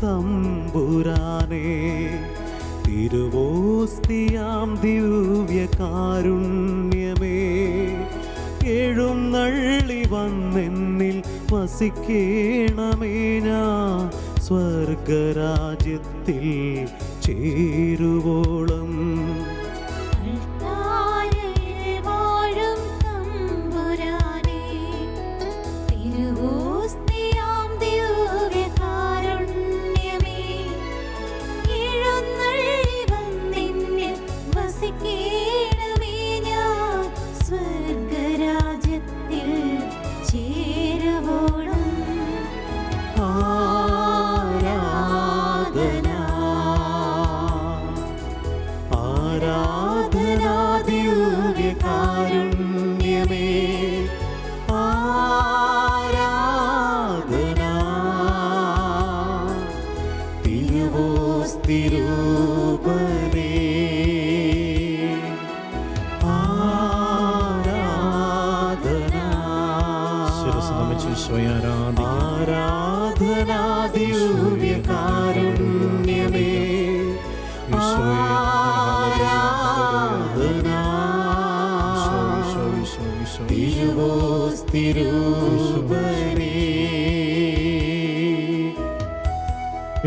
തമ്പുരാനേ, തിരുവോസ്തിയാം ദിവ്യകാരുണ്യമേ, എഴുന്നള്ളി വന്നെന്നിൽ വസിക്കേണമേ. ഞാൻ സ്വർഗരാജ്യത്തിൽ ചേരുവോളം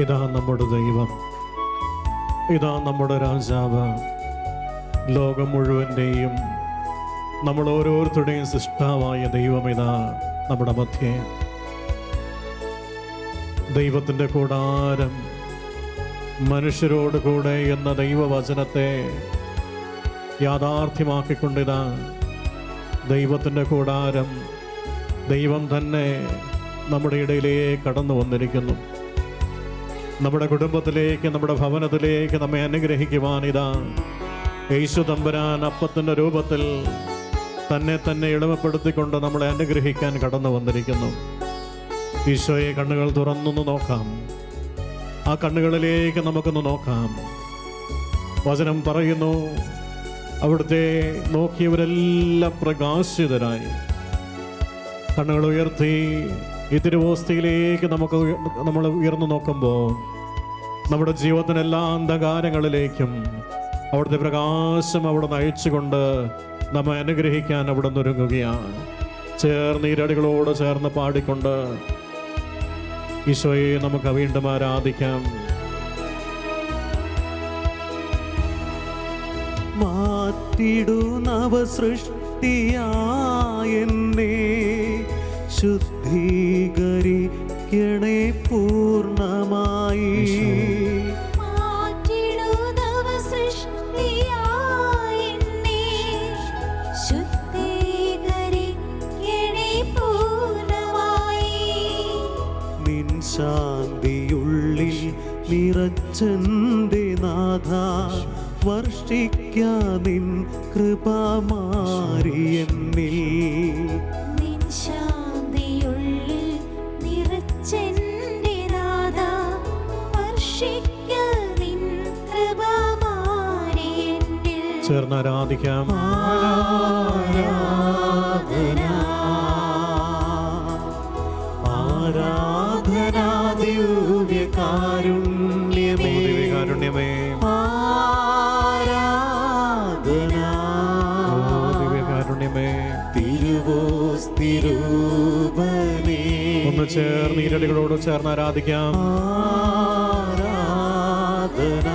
ഇതാ നമ്മുടെ ദൈവം, ഇതാ നമ്മുടെ രാജാവ്, ലോകം മുഴുവൻ്റെയും നമ്മൾ ഓരോരുത്തരുടെയും സൃഷ്ടാവായ ദൈവം ഇതാ നമ്മുടെ മധ്യേ. ദൈവത്തിൻ്റെ കൂടാരം മനുഷ്യരോട് കൂടെ എന്ന ദൈവവചനത്തെ യാഥാർത്ഥ്യമാക്കിക്കൊണ്ടിതാ ദൈവത്തിൻ്റെ കൂടാരം ദൈവം തന്നെ നമ്മുടെ ഇടയിലേക്ക് കടന്നു വന്നിരിക്കുന്നു. നമ്മുടെ കുടുംബത്തിലേക്ക്, നമ്മുടെ ഭവനത്തിലേക്ക് നമ്മെ അനുഗ്രഹിക്കുവാനിതാ യേശു തമ്പുരാൻ അപ്പത്തിൻ്റെ രൂപത്തിൽ തന്നെ എളിമപ്പെടുത്തിക്കൊണ്ട് നമ്മളെ അനുഗ്രഹിക്കാൻ കടന്നു വന്നിരിക്കുന്നു. ഈശോയെ കണ്ണുകൾ തുറന്നൊന്ന് നോക്കാം, ആ കണ്ണുകളിലേക്ക് നമുക്കൊന്ന് നോക്കാം. വചനം പറയുന്നു, അവിടുത്തെ നോക്കിയവരെല്ലാം പ്രകാശിതരായി. കണ്ണുകൾ ഉയർത്തി ഈ തിരുവോസ്തിയിലേക്ക് നമ്മൾ ഉയർന്നു നോക്കുമ്പോൾ നമ്മുടെ ജീവിതത്തിൻ്റെ എല്ലാ അന്ധകാരങ്ങളിലേക്കും അവിടുത്തെ പ്രകാശം അവിടെ നയിച്ചുകൊണ്ട് നമ്മെ അനുഗ്രഹിക്കാൻ അവിടെ നിന്ന് ഒരുങ്ങുകയാണ്. ചേർന്ന് ഈരടികളോട് ചേർന്ന് പാടിക്കൊണ്ട് ഈശോയെ നമുക്ക് വീണ്ടും ആരാധിക്കാം. മാറ്റിടുന്നവ സൃഷ്ടിയായെന്നെ ശുദ്ധീകരിക്കണേ പൂർണ്ണമായി. നിൻ ശാന്തിയുള്ളിൽ നിറച്ചെന്റെ നാഥ, വർഷിക്കാനിൻ കൃപമാരിയെന്നിൽ. ചേർന്ന് ആരാധിക്കാം. ആരാധന ദിവ്യകാരുണ്യമേ, ദിവ്യകാരുണ്യമേ, ആരാധന ദിവ്യകാരുണ്യമേ, തിരുവോസ്തിരൂപനേ. ഒന്ന് ചേർന്ന് ഈരടികളോട് ചേർന്ന് ആരാധിക്കാം. ആരാധന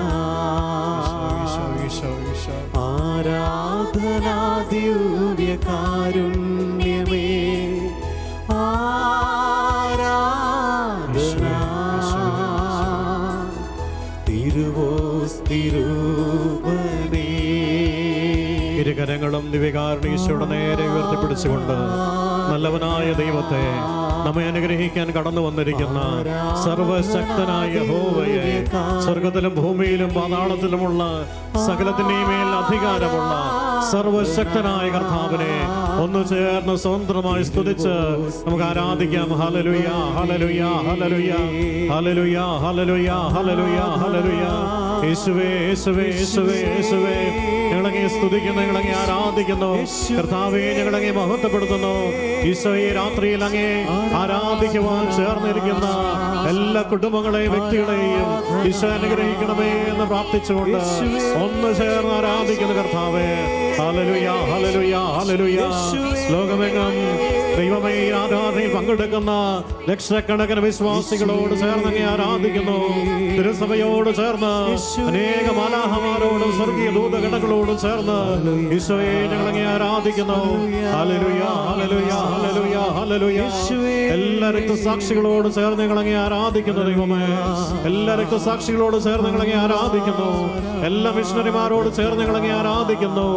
ആരാധന ദിവ്യകാരുണ്യമേ, ആരാധന തിരുവോസ്തിരൂപനേ. ഇരുകരങ്ങളും ദിവ്യകാരുണ്യത്തോടെ നേരെ ഉയർത്തിപ്പിടിച്ചുകൊണ്ട് നല്ലവനായ ദൈവത്തെ നമ്മെ അനുഗ്രഹിക്കാൻ കടന്നു വന്നിരിക്കുന്ന സർവശക്തനായ യഹോവയെ, സ്വർഗത്തിലും ഭൂമിയിലും പാതാളത്തിലുമുള്ള സകലത്തിന്റെയും മേൽ അധികാരമുള്ള സർവശക്തനായ കർത്താവിനെ ഒന്ന് ചേർന്ന് സ്വതന്ത്രമായി സ്തുതിച്ച് നമുക്ക് ആരാധിക്കാം. Hallelujah, hallelujah, hallelujah, hallelujah, hallelujah, hallelujah, hallelujah. യേശുവേ, യേശുവേ, യേശുവേ, യേശുവേ, ഞങ്ങളങ്ങേ സ്തുതിക്കുന്നു, ഞങ്ങളങ്ങേ ആരാധിക്കുന്നു. കർത്താവേ, ഞങ്ങളങ്ങേ മഹത്വപ്പെടുത്തുന്നു. ഈശോ, ഈ രാത്രിയിൽ അങ്ങേ ആരാധിക്കുവാൻ ചേർന്നിരിക്കുന്ന എല്ലാ കുടുംബങ്ങളെയും വ്യക്തികളെയും ഈശോ അനുഗ്രഹിക്കണമേ എന്ന് പ്രാർത്ഥിച്ചുകൊണ്ട് ഒന്ന് ചേർന്ന് ആരാധിക്കുന്നു കർത്താവേ. Hallelujah, hallelujah, hallelujah. ലോകമെങ്ങും ദൈവമേ ഈ ആരാധനയിൽ പങ്കെടുക്കുന്ന ലക്ഷക്കണക്കിന് വിശ്വാസികളോട് ചേർന്ന് അങ്ങേ ആരാധിക്കുന്നു. തിരുസഭയോട് ചേർന്ന് അനേക മാലാഹമാരോടും സ്വർഗീയ ദൂതഗണങ്ങളോടും ചേർന്ന് ഈശോയെ ഞങ്ങളങ്ങേ ആരാധിക്കുന്നു. ഹല്ലേലൂയ, ഹല്ലേലൂയ, ഹല്ലേലൂയ, ഹല്ലേലൂയ. എല്ലാ രക്തസാക്ഷികളോട് ചേർന്ന് ഞങ്ങളങ്ങേ ആരാധിക്കുന്നു ദൈവമേ. എല്ലാ രക്തസാക്ഷികളോട് ചേർന്ന് ഞങ്ങളങ്ങേ ആരാധിക്കുന്നു. എല്ലാ മിഷണറിമാരോട് ചേർന്ന് ഞങ്ങളങ്ങേ ആരാധിക്കുന്നു.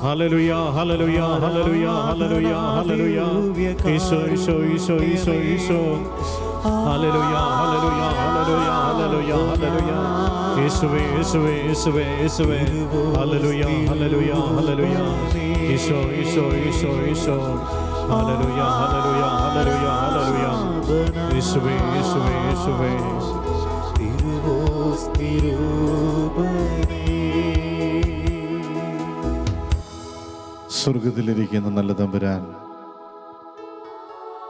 ഹല്ലേലൂയ, ഹല്ലേലൂയ, ഹല്ലേലൂയ, ഹല്ലേലൂയ, ഹല്ലേലൂയ. ഈശോ, ഈശോ, ഈശോ, ഈശോ, ഈശോ. ഹല്ലേലൂയ, ഹല്ലേലൂയ, ഹല്ലേലൂയ, ഹല്ലേലൂയ, ഹല്ലേലൂയ. യേശുവേ, യേശുവേ, യേശുവേ, യേശുവേ. ഹല്ലേലൂയ, ഹല്ലേലൂയ, ഹല്ലേലൂയ. ഈശോ, ഈശോ, ഈശോ, ഈശോ. ഹല്ലേലൂയ, ഹല്ലേലൂയ, ഹല്ലേലൂയ, ഹല്ലേലൂയ. യേശുവേ, യേശുവേ, യേശുവേ. സ്വർഗത്തിലിരിക്കുന്ന നല്ല തമ്പുരാൻ,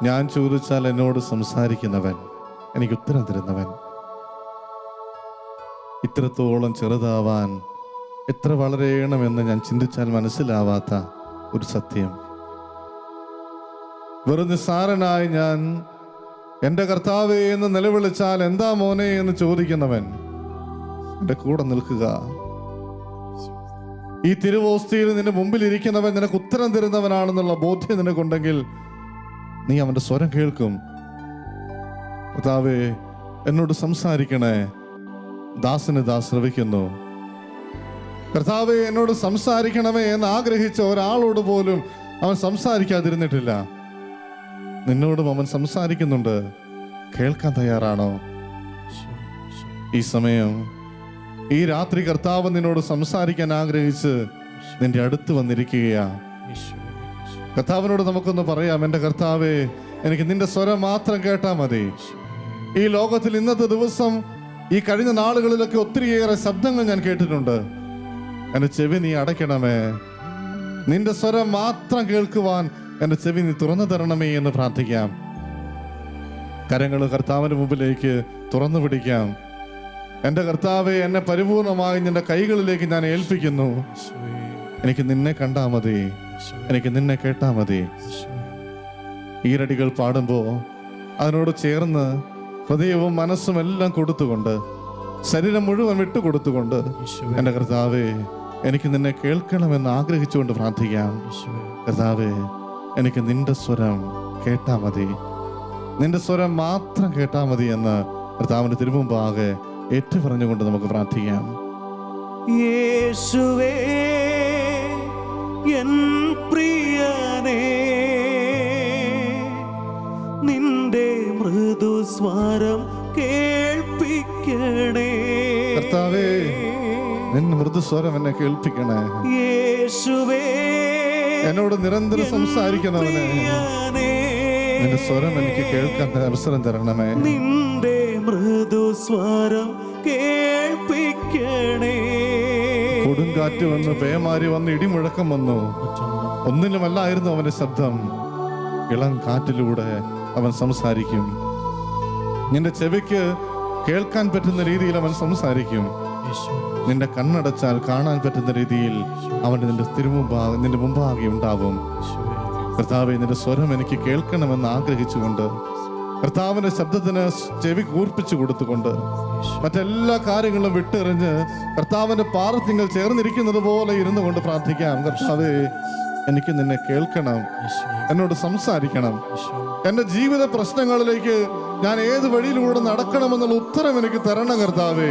ഞാൻ ചോദിച്ചാൽ എന്നോട് സംസാരിക്കുന്നവൻ, എനിക്ക് ഉത്തരം തരുന്നവൻ, ഇത്രത്തോളം ചെറുതാവാൻ എത്ര വളരെയണമെന്ന് ഞാൻ ചിന്തിച്ചാൽ മനസ്സിലാവാത്ത ഒരു സത്യം. വെറും നിസ്സാരനായി ഞാൻ എൻ്റെ കർത്താവേ എന്ന് നിലവിളിച്ചാൽ എന്താ മോനെ എന്ന് ചോദിക്കുന്നവൻ എൻ്റെ കൂടെ നിൽക്കുക. ഈ തിരുവോസ്തിയിൽ നിന്റെ മുമ്പിൽ ഇരിക്കുന്നവൻ നിനക്ക് ഉത്തരം തരുന്നവനാണെന്നുള്ള ബോധ്യം നിനക്കുണ്ടെങ്കിൽ നീ അവന്റെ സ്വരം കേൾക്കും. കർത്താവേ, എന്നോട് സംസാരിക്കണേ, ദാസന് ദാസ് ശ്രവിക്കുന്നു. കർത്താവേ, എന്നോട് സംസാരിക്കണമേ എന്ന് ആഗ്രഹിച്ച ഒരാളോട് പോലും അവൻ സംസാരിക്കാതിരുന്നിട്ടില്ല. നിന്നോടും അവൻ സംസാരിക്കുന്നുണ്ട്. കേൾക്കാൻ തയ്യാറാണോ? ഈ സമയം, ഈ രാത്രി കർത്താവ് നിന്നോട് സംസാരിക്കാൻ ആഗ്രഹിച്ച് നിന്റെ അടുത്ത് വന്നിരിക്കുകയാ. കർത്താവിനോട് നമുക്കൊന്ന് പറയാം, എൻ്റെ കർത്താവേ, എനിക്ക് നിന്റെ സ്വരം മാത്രം കേട്ടാൽ മതി. ഈ ലോകത്തിൽ ഇന്നത്തെ ദിവസം, ഈ കഴിഞ്ഞ നാളുകളിലൊക്കെ ഒത്തിരിയേറെ ശബ്ദങ്ങൾ ഞാൻ കേട്ടിട്ടുണ്ട്. എൻ്റെ ചെവി നീ അടയ്ക്കണമേ. നിന്റെ സ്വരം മാത്രം കേൾക്കുവാൻ എൻ്റെ ചെവി നീ തുറന്നു തരണമേ എന്ന് പ്രാർത്ഥിക്കാം. കരങ്ങൾ കർത്താവിൻ്റെ മുമ്പിലേക്ക് തുറന്നു പിടിക്കാം. എൻ്റെ കർത്താവെ, എന്നെ പരിപൂർണമായി നിന്റെ കൈകളിലേക്ക് ഞാൻ ഏൽപ്പിക്കുന്നു. എനിക്ക് നിന്നെ കണ്ടാൽ മതി, എനിക്ക് നിന്നെ കേട്ടാൽ മതി. ഈരടികൾ പാടുമ്പോൾ അതിനോട് ചേർന്ന് ഹൃദയവും മനസ്സും എല്ലാം കൊടുത്തുകൊണ്ട്, ശരീരം മുഴുവൻ വിട്ടുകൊടുത്തുകൊണ്ട്, എൻ്റെ കർത്താവെ, എനിക്ക് നിന്നെ കേൾക്കണമെന്ന് ആഗ്രഹിച്ചുകൊണ്ട് പ്രാർത്ഥിക്കാം. കർത്താവെ, എനിക്ക് നിന്റെ സ്വരം കേട്ടാൽ മതി, നിന്റെ സ്വരം മാത്രം കേട്ടാൽ മതി എന്ന് കർത്താവിൻ്റെ തിരുമുമ്പാകെ ഏറ്റു പറഞ്ഞുകൊണ്ട് നമുക്ക് പ്രാർത്ഥിക്കാം. യേശുവേ, എൻ പ്രിയനേ, നിന്റെ മൃദുസ്വരം കേൾപ്പിക്കണേ. കർത്താവേ, നിന്റെ മൃദുസ്വരം എന്നെ കേൾപ്പിക്കണേ. യേശുവേ, എന്നോട് നിരന്തരം സംസാരിക്കുന്നവനെ, നിന്റെ സ്വരം എനിക്ക് കേൾക്കാൻ അവസരം തരണമേ. നിന്റെ മൃദുസ്വരം കേൾപ്പിക്കണേ. കൊടുങ്കാറ്റ് വന്ന്, പേമാരി വന്ന്, ഇടിമുഴക്കം വന്നു, ഒന്നിലുമല്ലായിരുന്നു അവന്റെ ശബ്ദം. ഇളം കാറ്റിലൂടെ അവൻ സംസാരിക്കും. നിന്റെ ചെവിക്ക് കേൾക്കാൻ പറ്റുന്ന രീതിയിൽ അവൻ സംസാരിക്കും. നിന്റെ കണ്ണടച്ചാൽ കാണാൻ പറ്റുന്ന രീതിയിൽ അവൻ നിന്റെ മുമ്പാകെ ഉണ്ടാവും. കർത്താവേ, നിന്റെ സ്വരം എനിക്ക് കേൾക്കണമെന്ന് ആഗ്രഹിച്ചുകൊണ്ട്, കർത്താവിന്റെ ശബ്ദത്തിന് ചെവി കൂർപ്പിച്ചു കൊടുത്തുകൊണ്ട്, മറ്റെല്ലാ കാര്യങ്ങളും വിട്ടെറിഞ്ഞ് കർത്താവിന്റെ പാദത്തിങ്കൽ ചേർന്നിരിക്കുന്നത് പോലെ ഇരുന്നു കൊണ്ട് പ്രാർത്ഥിക്കാം. കർത്താവേ, എനിക്ക് നിന്നെ കേൾക്കണം, എന്നോട് സംസാരിക്കണം. എൻ്റെ ജീവിത പ്രശ്നങ്ങളിലേക്ക് ഞാൻ ഏത് വഴിയിലൂടെ നടക്കണമെന്നുള്ള ഉത്തരം എനിക്ക് തരണം കർത്താവേ.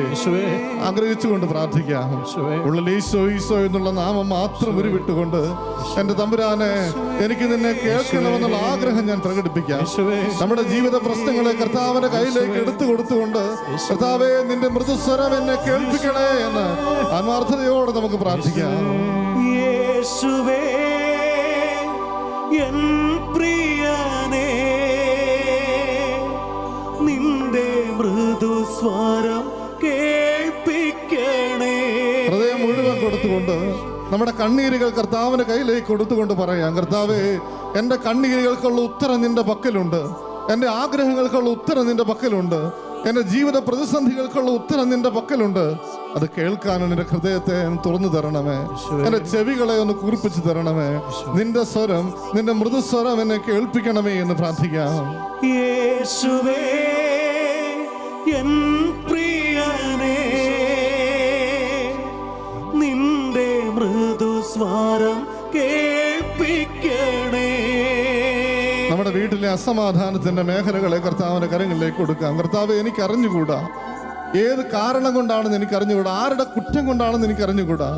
ആഗ്രഹിച്ചുകൊണ്ട് പ്രാർത്ഥിക്കാം. ഉള്ളിൽ ഈശോ ഈശോ എന്നുള്ള നാമം മാത്രം ഉരുവിട്ടുകൊണ്ട്, എൻ്റെ തമ്പുരാനെ, എനിക്ക് നിന്നെ കേൾക്കണമെന്നുള്ള ആഗ്രഹം ഞാൻ പ്രകടിപ്പിക്കാം. നമ്മുടെ ജീവിത പ്രശ്നങ്ങളെ കർത്താവിന്റെ കയ്യിലേക്ക് എടുത്തു കൊടുത്തുകൊണ്ട്, കർത്താവേ, നിന്റെ മൃദുസ്വരം എന്നെ കേൾപ്പിക്കണേ എന്ന് ആത്മാർത്ഥതയോടെ നമുക്ക് പ്രാർത്ഥിക്കാം. യേശുവേ, എൻ പ്രിയനേ നിന്റെ മൃദുസ്വരം കേൾപ്പിക്കണേ. ഹൃദയം മുഴുവൻ കൊടുത്തുകൊണ്ട് നമ്മുടെ കണ്ണീരുകൾ കർത്താവിന്റെ കയ്യിലേക്ക് കൊടുത്തുകൊണ്ട് പറയാം, കർത്താവേ, എൻ്റെ കണ്ണീരുകൾക്കുള്ള ഉത്തരം നിന്റെ പക്കലുണ്ട്, എൻ്റെ ആഗ്രഹങ്ങൾക്കുള്ള ഉത്തരം നിന്റെ പക്കലുണ്ട്, എൻ്റെ ജീവിത പ്രതിസന്ധികൾക്കുള്ള ഉത്തരം നിന്റെ പക്കലുണ്ട്. അത് കേൾക്കാനും നിന്റെ ഹൃദയത്തെ തുറന്നു തരണമേ, എൻ്റെ ചെവികളെ ഒന്ന് കുറിപ്പിച്ചു തരണമേ. നിന്റെ സ്വരം, നിന്റെ മൃദുസ്വരം എന്നെ കേൾപ്പിക്കണമേ എന്ന് പ്രാർത്ഥിക്കാം. യേശുവേ എൻ പ്രിയനേ നിന്റെ മൃദുസ്വരം കേൾപ്പിക്കണേ. നമ്മുടെ വീട്ടിലെ അസമാധാനത്തിന്റെ മേഖലകളെ കർത്താവിന്റെ കരങ്ങളിലേക്ക് കൊടുക്കാം. കർത്താവെ, എനിക്ക് അറിഞ്ഞുകൂടാ, ഏത് കാരണം കൊണ്ടാണെന്ന് എനിക്ക് അറിഞ്ഞുകൂടാ, ആരുടെ കുറ്റം കൊണ്ടാണെന്ന് എനിക്ക് അറിഞ്ഞുകൂടാ.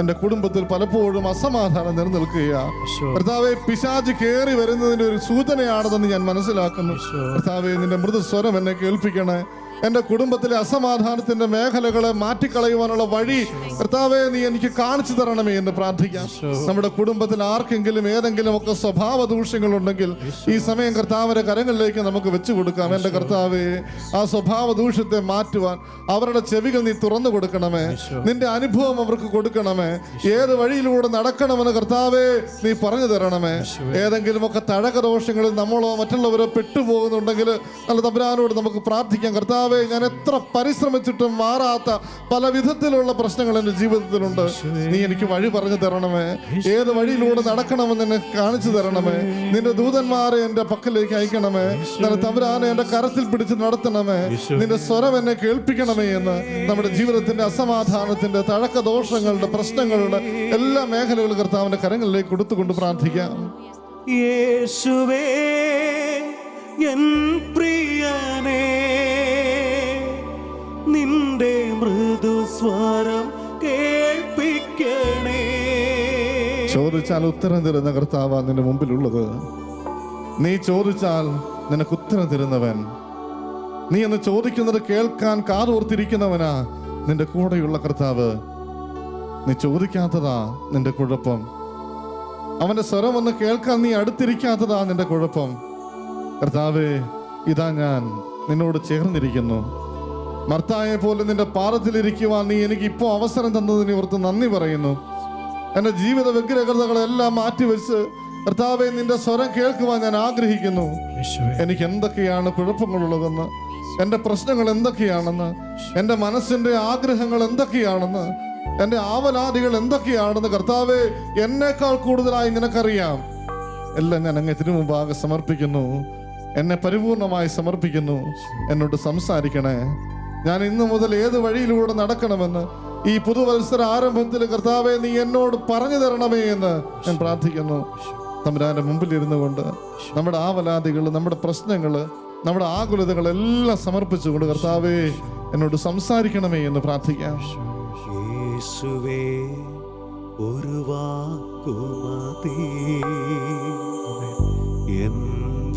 എന്റെ കുടുംബത്തിൽ പലപ്പോഴും അസമാധാനം നിലനിൽക്കുകയാണ്. കർത്താവെ, പിശാച് കയറി വരുന്നതിന്റെ ഒരു സൂചനയാണെന്ന് ഞാൻ മനസ്സിലാക്കുന്നു. കർത്താവെ, നിന്റെ മൃദുസ്വരം എന്നെ കേൾപ്പിക്കണേ. എൻ്റെ കുടുംബത്തിലെ അസമാധാനത്തിന്റെ മേഖലകളെ മാറ്റിക്കളയുവാനുള്ള വഴി കർത്താവെ നീ എനിക്ക് കാണിച്ചു തരണമേ എന്ന് പ്രാർത്ഥിക്കാം. നമ്മുടെ കുടുംബത്തിൽ ആർക്കെങ്കിലും ഏതെങ്കിലും ഒക്കെ സ്വഭാവ ദൂഷ്യങ്ങളുണ്ടെങ്കിൽ ഈ സമയം കർത്താവിന്റെ കരങ്ങളിലേക്ക് നമുക്ക് വെച്ചു കൊടുക്കാം. എൻ്റെ കർത്താവെ, ആ സ്വഭാവ ദൂഷ്യത്തെ മാറ്റുവാൻ അവരുടെ ചെവികൾ നീ തുറന്നു കൊടുക്കണമേ. നിന്റെ അനുഭവം അവർക്ക് കൊടുക്കണമേ. ഏത് വഴിയിലൂടെ നടക്കണമെന്ന് കർത്താവെ നീ പറഞ്ഞു തരണമേ. ഏതെങ്കിലും ഒക്കെ തഴകദോഷങ്ങളിൽ നമ്മളോ മറ്റുള്ളവരോ പെട്ടുപോകുന്നുണ്ടെങ്കിൽ നല്ല തമ്പുരാനോട് നമുക്ക് പ്രാർത്ഥിക്കാം. കർത്താവ്, ഞാൻ എത്ര പരിശ്രമിച്ചിട്ടും മാറാത്ത പല വിധത്തിലുള്ള പ്രശ്നങ്ങൾ എൻ്റെ ജീവിതത്തിലുണ്ട്. നീ എനിക്ക് വഴി പറഞ്ഞു തരണമേ. ഏത് വഴിയിലൂടെ നടക്കണമെന്ന് എന്നെ കാണിച്ചു തരണമേ. നിന്റെ ദൂതന്മാരെ എൻ്റെ പക്കലേക്ക് അയക്കണമേ. നല്ല തമ്പുരാനെ എൻ്റെ കരത്തിൽ പിടിച്ച് നടത്തണമേ. നിന്റെ സ്വരം എന്നെ കേൾപ്പിക്കണമേ എന്ന് നമ്മുടെ ജീവിതത്തിന്റെ അസമാധാനത്തിന്റെ തഴക്കദോഷങ്ങളുടെ പ്രശ്നങ്ങളുടെ എല്ലാ മേഖലകളും കർത്താവിന്റെ കരങ്ങളിലേക്ക് കൊടുത്തുകൊണ്ട് പ്രാർത്ഥിക്കാം. യേശുവേ എൻ പ്രിയനേ നിന്റെ മൃദുസ്വരം കേൾപ്പിക്കണേ. ചോദിച്ചാൽ ഉത്തരം തരുന്ന കർത്താവാ നിന്റെ മുമ്പിലുള്ളത്. നീ ചോദിച്ചാൽ നിനക്ക് ഉത്തരം തരുന്നവൻ. നീ എന്ന് ചോദിക്കുന്നത് കേൾക്കാൻ കാതോർത്തിരിക്കുന്നവനാ നിന്റെ കൂടെയുള്ള കർത്താവ്. നീ ചോദിക്കാത്തതാ നിന്റെ കുഴപ്പം. അവന്റെ സ്വരം ഒന്ന് കേൾക്കാൻ നീ അടുത്തിരിക്കാത്തതാ നിന്റെ കുഴപ്പം. കർത്താവേ, ഇതാ ഞാൻ നിന്നോട് ചേർന്നിരിക്കുന്നു. മർത്തായെ പോലെ നിന്റെ പാദത്തിലിരിക്കുവാൻ നീ എനിക്ക് ഇപ്പോൾ അവസരം തന്നതിനെ ഓർത്ത് നന്ദി പറയുന്നു. എൻ്റെ ജീവിത വ്യഗ്രതകളെല്ലാം മാറ്റിവെച്ച് കർത്താവെ നിന്റെ സ്വരം കേൾക്കുവാൻ ഞാൻ ആഗ്രഹിക്കുന്നു. എനിക്ക് എന്തൊക്കെയാണ് കുഴപ്പങ്ങളുള്ളതെന്ന്, എൻ്റെ പ്രശ്നങ്ങൾ എന്തൊക്കെയാണെന്ന്, എൻ്റെ മനസ്സിൻ്റെ ആഗ്രഹങ്ങൾ എന്തൊക്കെയാണെന്ന്, എൻ്റെ ആവലാതികൾ എന്തൊക്കെയാണെന്ന് കർത്താവെ എന്നേക്കാൾ കൂടുതലായി നിനക്കറിയാം. എല്ലാം ഞാൻ അങ്ങ് തിരുമുമ്പാകെ സമർപ്പിക്കുന്നു. എന്നെ പരിപൂർണമായി സമർപ്പിക്കുന്നു. എന്നോട് സംസാരിക്കണേ. ഞാൻ ഇന്നു മുതൽ ഏത് വഴിയിലൂടെ നടക്കണമെന്ന് ഈ പുതുവത്സര ആരംഭത്തിൽ കർത്താവെ നീ എന്നോട് പറഞ്ഞു തരണമേ എന്ന് ഞാൻ പ്രാർത്ഥിക്കുന്നു. തമ്പുരാന്റെ മുമ്പിൽ ഇരുന്നു കൊണ്ട് നമ്മുടെ ആവലാതികൾ, നമ്മുടെ പ്രശ്നങ്ങൾ, നമ്മുടെ ആകുലതകളെല്ലാം സമർപ്പിച്ചുകൊണ്ട് കർത്താവെ എന്നോട് സംസാരിക്കണമേ എന്ന് പ്രാർത്ഥിക്കാം. യേശുവേ ഒരു വാക്കുമതി എൻ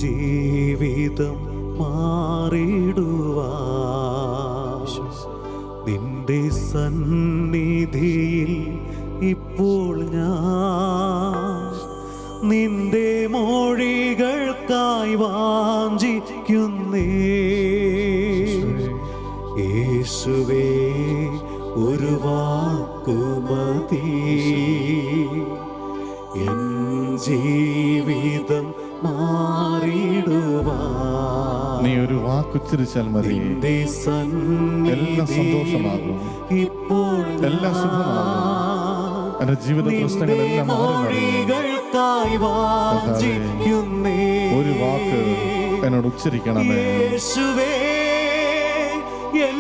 ജീവിതം മാറിടുവാ. നിന്റെ സന്നിധിയിൽ ഇപ്പോൾ ഞാൻ നിന്റെ മൊഴികൾക്കായി വാഞ്ചിക്കുന്നേ. യേശുവേ ഒരു വാക്കുമതി എൻ ജീവിതം മാറിടുവാ. നീ ഒരു വാക്കുച്ചരിച്ചാൽ മതി, എല്ലാം സന്തോഷമാകും, എല്ലാം ശുഭമാകും. എന്റെ ജീവിത പ്രശ്നങ്ങളെല്ലാം ഒരു വാക്ക് എന്നോട് ഉച്ചരിക്കണമേ. യേശുവേ എൻ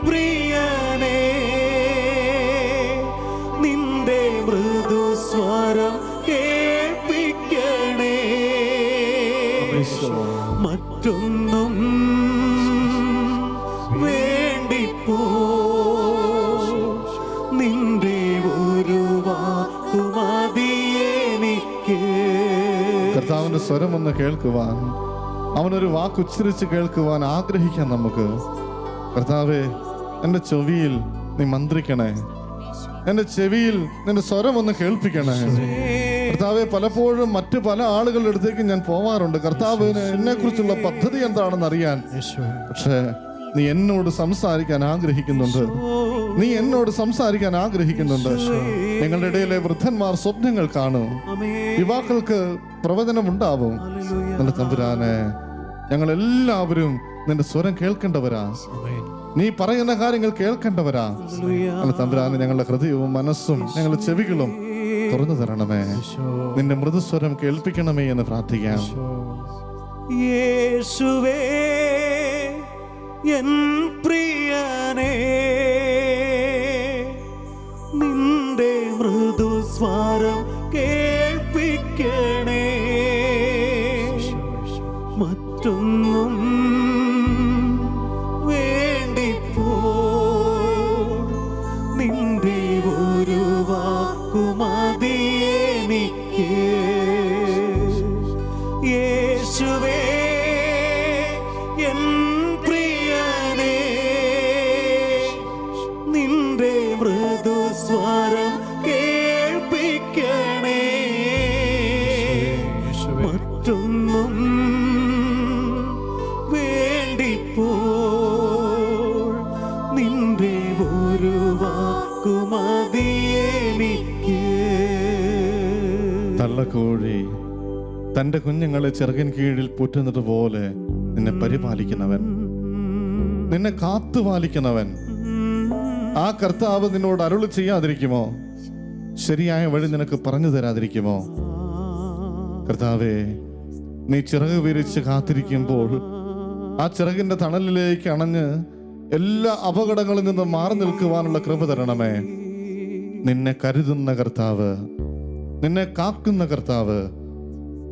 പ്രിയനേ നിന്റെ മൃദുസ്വരം കേൾപ്പിക്കണേ. മറ്റൊന്നും വേണ്ടിപ്പോ നിന്റെ ഒരു വാക്കുമതി എനിക്ക്. കർത്താവിന്റെ സ്വരം ഒന്ന് കേൾക്കുവാൻ, അവനൊരു വാക്ക് ഉച്ചരിച്ച് കേൾക്കുവാൻ ആഗ്രഹിക്കാം നമുക്ക്. കർത്താവേ, എൻ്റെ ചെവിയിൽ നീ മന്ത്രിക്കണേ. എൻ്റെ ചെവിയിൽ നിന്റെ സ്വരം ഒന്ന് കേൾപ്പിക്കണേ. കർത്താവെ, പലപ്പോഴും മറ്റു പല ആളുകളുടെ അടുത്തേക്ക് ഞാൻ പോവാറുണ്ട്, കർത്താവിന് എന്നെ കുറിച്ചുള്ള പദ്ധതി എന്താണെന്ന് അറിയാൻ. പക്ഷേ നീ എന്നോട് സംസാരിക്കാൻ ആഗ്രഹിക്കുന്നുണ്ട്. നീ എന്നോട് സംസാരിക്കാൻ ആഗ്രഹിക്കുന്നുണ്ട്. നിങ്ങളുടെ ഇടയിലെ വൃദ്ധന്മാർ സ്വപ്നങ്ങൾ കാണും, യുവാക്കൾക്ക് പ്രവചനം ഉണ്ടാവും. നല്ല തമ്പുരാനെ, ഞങ്ങൾ എല്ലാവരും നിന്റെ സ്വരം കേൾക്കേണ്ടവരാ, നീ പറയുന്ന കാര്യങ്ങൾ കേൾക്കേണ്ടവരാ. നല്ല തമ്പുരാനെ, ഞങ്ങളുടെ ഹൃദയവും മനസ്സും ഞങ്ങളുടെ ചെവികളും തുറന്നു തരണമേ. നിന്റെ മൃദുസ്വരം കേൾപ്പിക്കണമേ എന്ന് പ്രാർത്ഥിക്കാം. യേശുവേ എൻ പ്രിയനേ, നിന്റെ മൃദുസ്വരം കേൾപ്പിക്കണേ. മറ്റൊന്നും വേണ്ടിപ്പോ നിന്റെ ഒരു വാക്കുമതി എനിക്ക്. യേശുവേ എൻ പ്രിയനേ, നിന്റെ മൃദുസ്വരം കേൾപ്പിക്കണേ. മറ്റൊന്നും വേണ്ടിപ്പോ നിന്റെ ഒരു വാക്കുമതി എനിക്ക്. തള്ളക്കോഴി തന്റെ കുഞ്ഞുങ്ങളെ ചിറകിൻ കീഴിൽ പോറ്റുന്നത് പോലെ നിന്നെ പരിപാലിക്കുന്നവൻ, നിന്നെ കാത്തുപാലിക്കുന്നവൻ, ആ കർത്താവ് നിന്നോട് അരുളി ചെയ്യാതിരിക്കുമോ? ശരിയായ വഴി നിനക്ക് പറഞ്ഞു തരാതിരിക്കുമോ? കർത്താവേ, നീ ചിറക് വിരിച്ച് കാത്തിരിക്കുമ്പോൾ ആ ചിറകിന്റെ തണലിലേക്ക് അണഞ്ഞ് എല്ലാ അപകടങ്ങളിൽ നിന്നും മാറി നിൽക്കുവാനുള്ള കൃപ തരണമേ. നിന്നെ കരുതുന്ന കർത്താവ്, നിന്നെ കാക്കുന്ന കർത്താവ്,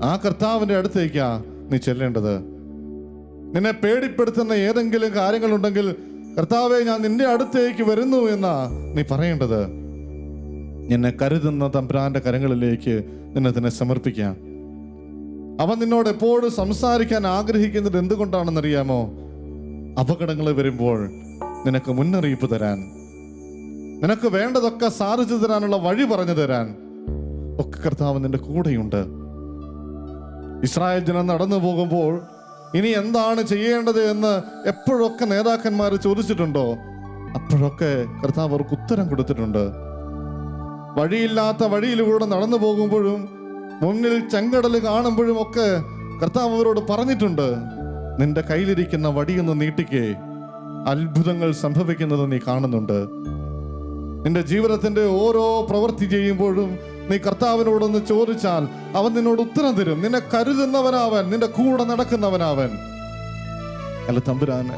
ആ കർത്താവിന്റെ അടുത്തേക്കാ നീ ചെല്ലേണ്ടത്. നിന്നെ പേടിപ്പെടുത്തുന്ന ഏതെങ്കിലും കാര്യങ്ങളുണ്ടെങ്കിൽ, കർത്താവെ, ഞാൻ നിന്റെ അടുത്തേക്ക് വരുന്നു എന്നാ നീ പറയേണ്ടത്. നിന്നെ കരുതുന്ന തമ്പുരാന്റെ കരങ്ങളിലേക്ക് നിന്നെ സമർപ്പിക്കാം. അവൻ നിന്നോട് എപ്പോഴും സംസാരിക്കാൻ ആഗ്രഹിക്കുന്നത് എന്തുകൊണ്ടാണെന്നറിയാമോ? അപകടങ്ങൾ വരുമ്പോൾ നിനക്ക് മുന്നറിയിപ്പ് തരാൻ, നിനക്ക് വേണ്ടതൊക്കെ സാധിച്ചു തരാനുള്ള വഴി പറഞ്ഞു തരാൻ ഒക്കെ കർത്താവ് നിന്റെ കൂടെയുണ്ട്. ഇസ്രായേൽ ജനം നടന്നു പോകുമ്പോൾ ഇനി എന്താണ് ചെയ്യേണ്ടത് എന്ന് എപ്പോഴൊക്കെ നേതാക്കന്മാർ ചോദിച്ചിട്ടുണ്ടോ? അപ്പോഴൊക്കെ കർത്താവ് അവർക്ക് ഉത്തരം കൊടുത്തിട്ടുണ്ട്. വഴിയില്ലാത്ത വഴിയിലൂടെ നടന്നു പോകുമ്പോഴും മുന്നിൽ ചെങ്കടൽ കാണുമ്പോഴും ഒക്കെ കർത്താവ് അവരോട് പറഞ്ഞിട്ടുണ്ട്, നിന്റെ കയ്യിലിരിക്കുന്ന വടിയൊന്ന് നീട്ടിക്കേ, അത്ഭുതങ്ങൾ സംഭവിക്കുന്നത് നീ കാണുന്നുണ്ട്. നിന്റെ ജീവിതത്തിന്റെ ഓരോ പ്രവൃത്തി ചെയ്യുമ്പോഴും നീ കർത്താവിനോടൊന്ന് ചോദിച്ചാൽ അവൻ നിന്നോട് ഉത്തരം തരും. നിന്നെ കരുതുന്നവനാവൻ, നിന്റെ കൂടെ നടക്കുന്നവനാവൻ. അല്ല തമ്പുരാന്,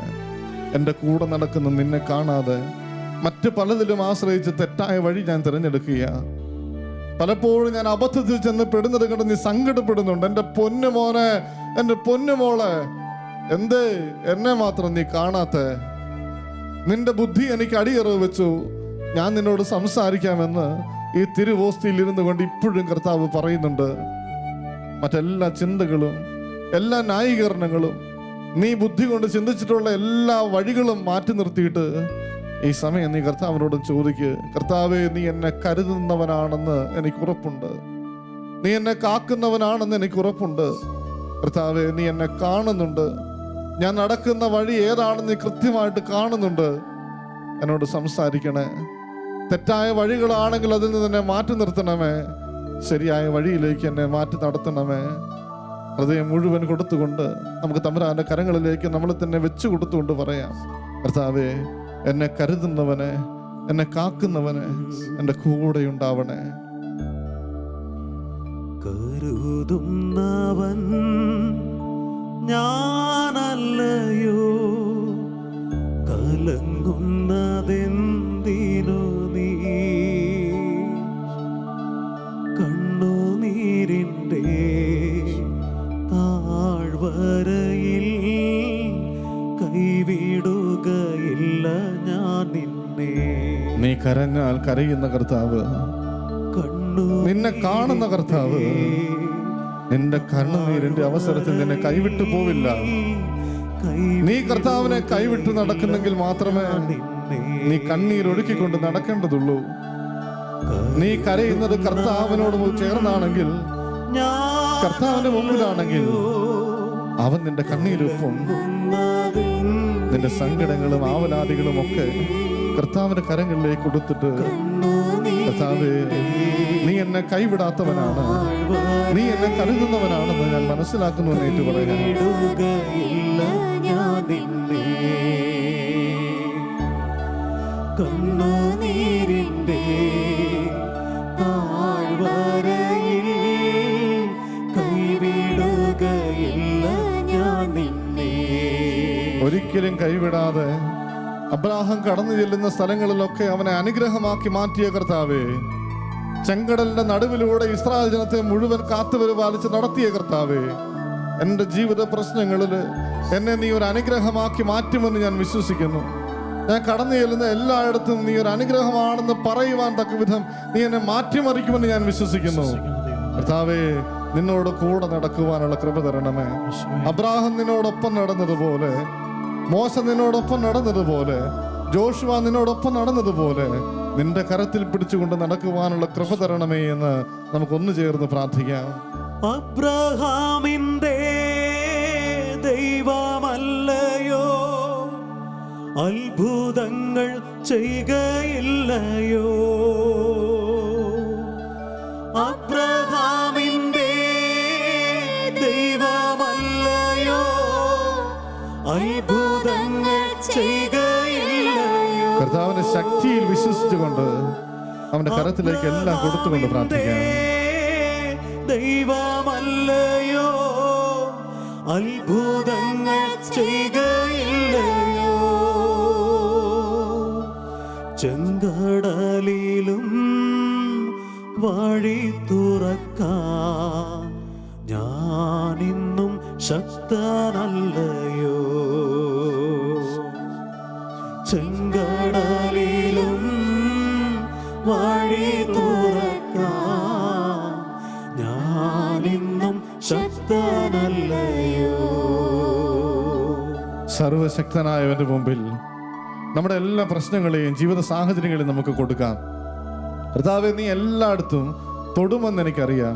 എൻ്റെ കൂടെ നടക്കുന്ന നിന്നെ കാണാതെ മറ്റ് പലതിലും ആശ്രയിച്ച് തെറ്റായ വഴി ഞാൻ തിരഞ്ഞെടുക്കുക. പലപ്പോഴും ഞാൻ അബദ്ധത്തിൽ ചെന്ന് പെടുന്നത് കണ്ട് നീ സങ്കടപ്പെടുന്നുണ്ട്. എൻ്റെ പൊന്നു മോനെ, എൻ്റെ പൊന്നു മോളെ, എന്തേ എന്നെ മാത്രം നീ കാണാത്ത? നിന്റെ ബുദ്ധി എനിക്ക് അടിയറവ് വെച്ചു. ഞാൻ നിന്നോട് സംസാരിക്കാമെന്ന് ഈ തിരുവോസ്തിയിൽ ഇരുന്നു കൊണ്ട് ഇപ്പോഴും കർത്താവ് പറയുന്നുണ്ട്. മറ്റെല്ലാ ചിന്തകളും എല്ലാ ന്യായീകരണങ്ങളും നീ ബുദ്ധി കൊണ്ട് ചിന്തിച്ചിട്ടുള്ള എല്ലാ വഴികളും മാറ്റി നിർത്തിയിട്ട് ഈ സമയം നീ കർത്താവിനോട് ചോദിക്ക്, കർത്താവേ, നീ എന്നെ കരുതുന്നവനാണെന്ന് എനിക്ക് ഉറപ്പുണ്ട്, നീ എന്നെ കാക്കുന്നവനാണെന്ന് എനിക്ക് ഉറപ്പുണ്ട്. കർത്താവേ, നീ എന്നെ കാണുന്നുണ്ട്, ഞാൻ നടക്കുന്ന വഴി ഏതാണെന്ന് നീ കൃത്യമായിട്ട് കാണുന്നുണ്ട്. എന്നോട് സംസാരിക്കണേ. തെറ്റായ വഴികളാണെങ്കിൽ അതിൽ നിന്ന് എന്നെ മാറ്റി നിർത്തണമേ. ശരിയായ വഴിയിലേക്ക് എന്നെ മാറ്റി നടത്തണമേ. ഹൃദയം മുഴുവൻ കൊടുത്തുകൊണ്ട് നമുക്ക് തമ്പുരാന്റെ കരങ്ങളിലേക്ക് നമ്മളെ തന്നെ വെച്ചു കൊടുത്തുകൊണ്ട് പറയാം, കർത്താവേ, എന്നെ കരുതുന്നവനെ, എന്നെ കാക്കുന്നവനെ, എൻ്റെ കൂടെ ഉണ്ടാവണേ. കരുതുന്നവൻ ഞാനല്ലയോ, കലങ്ങുന്നതെന്തിനു നീ? കണ്ണുനീരിൻ്റെ താഴ്വരയിൽ കൈവിടുകയില്ല ഞാൻ നിന്നെ. നീ കരഞ്ഞാൽ കരയുന്ന കർത്താവ്, നിന്നെ കാണുന്ന കർത്താവ്, നിന്റെ കണ്ണുനീരിന്റെ അവസരത്തിൽ നിന്നെ കൈവിട്ടു പോവില്ല. നീ കർത്താവിനെ കൈവിട്ട് നടക്കുന്നെങ്കിൽ മാത്രമേ നീ കണ്ണീരൊഴുക്കിക്കൊണ്ട് നടക്കേണ്ടതുള്ളൂ. നീ കരയുന്നത് കർത്താവിനോട് ചേർന്നാണെങ്കിൽ, കർത്താവിന്റെ മുമ്പിലാണെങ്കിൽ അവൻ നിന്റെ കണ്ണീരൊപ്പം നിന്റെ സങ്കടങ്ങളും ആവലാദികളും ഒക്കെ കർത്താവിന്റെ കരങ്ങളിലേക്ക് കൊടുത്തിട്ട്, കർത്താവേ നീ എന്നെ കൈവിടാത്തവനാണ്, നീ എന്നെ കരുതുന്നവനാണെന്ന് ഞാൻ മനസ്സിലാക്കുന്നു എന്ന് ഏറ്റു പറയാം. കണ്ണുനീരിന്റെ താഴ്വരയിൽ കൈവിടുകയില്ല ഞാൻ നിന്നെ. ഒരിക്കലും കൈവിടാതെ അബ്രാഹാം കടന്നു ചെല്ലുന്ന സ്ഥലങ്ങളിലൊക്കെ അവനെ അനുഗ്രഹമാക്കി മാറ്റിയ കർത്താവേ, ചെങ്കടലിന്റെ നടുവിലൂടെ ഇസ്രായേൽ ജനത്തെ മുഴുവൻ കാത്തുപരിപാലിച്ച് നടത്തിയ കർത്താവേ, എൻ്റെ ജീവിത പ്രശ്നങ്ങളിൽ എന്നെ നീ ഒരു അനുഗ്രഹമാക്കി മാറ്റുമെന്ന് ഞാൻ വിശ്വസിക്കുന്നു. ഞാൻ കടന്നു ചെല്ലുന്ന എല്ലായിടത്തും നീ ഒരു അനുഗ്രഹമാണെന്ന് പറയുവാൻ തക്ക വിധം നീ എന്നെ മാറ്റിമറിക്കുമെന്ന് ഞാൻ വിശ്വസിക്കുന്നു. കർത്താവേ, നിന്നോട് കൂടെ നടക്കുവാനുള്ള കൃപ തരണമേ. അബ്രാഹാം നിന്നോടൊപ്പം നടന്നതുപോലെ, മോശ നിന്നോടൊപ്പം നടന്നതുപോലെ, ജോഷുവ നിന്നോടൊപ്പം നടന്നതുപോലെ നിന്റെ കരത്തിൽ പിടിച്ചുകൊണ്ട് നടക്കുവാനുള്ള കൃപ തരണമേ എന്ന് നമുക്കൊന്നു ചേർന്ന് പ്രാർത്ഥിക്കാം. അബ്രഹാമിന്റെ ദൈവമല്ലയോ, അത്ഭുതങ്ങൾ ചെയ്യുകയില്ലയോ? അബ്രഹാമിന്റെ ദൈവമല്ലയോ, അത്ഭുതങ്ങൾ ചെയ്യുകയില്ലയോ? കർത്താവിന്റെ ശക്തിയിൽ വിശ്വസിച്ചുകൊണ്ട് അവന്റെ കരത്തിലേക്ക് എല്ലാം കൊടുത്തുകൊണ്ട് പ്രാർത്ഥിക്കാം. ദൈവമല്ലയോ, അത്ഭുതങ്ങൾ ചെയ്യുകയില്ലയോ? ചെങ്കടലിലും വഴി തുറക്കാൻ ഞാനിന്നും ശക്തനല്ലയോ? ചെങ്കടലിലും വഴി തുറക്കാൻ ഞാനിന്നും ശക്തനല്ലയോ? സർവശക്തനായവന്റെ മുമ്പിൽ നമ്മുടെ എല്ലാ പ്രശ്നങ്ങളെയും ജീവിത സാഹചര്യങ്ങളെയും നമുക്ക് കൊടുക്കാം. കർത്താവേ, നീ എല്ലായിടത്തും തൊടുമെന്ന് എനിക്കറിയാം.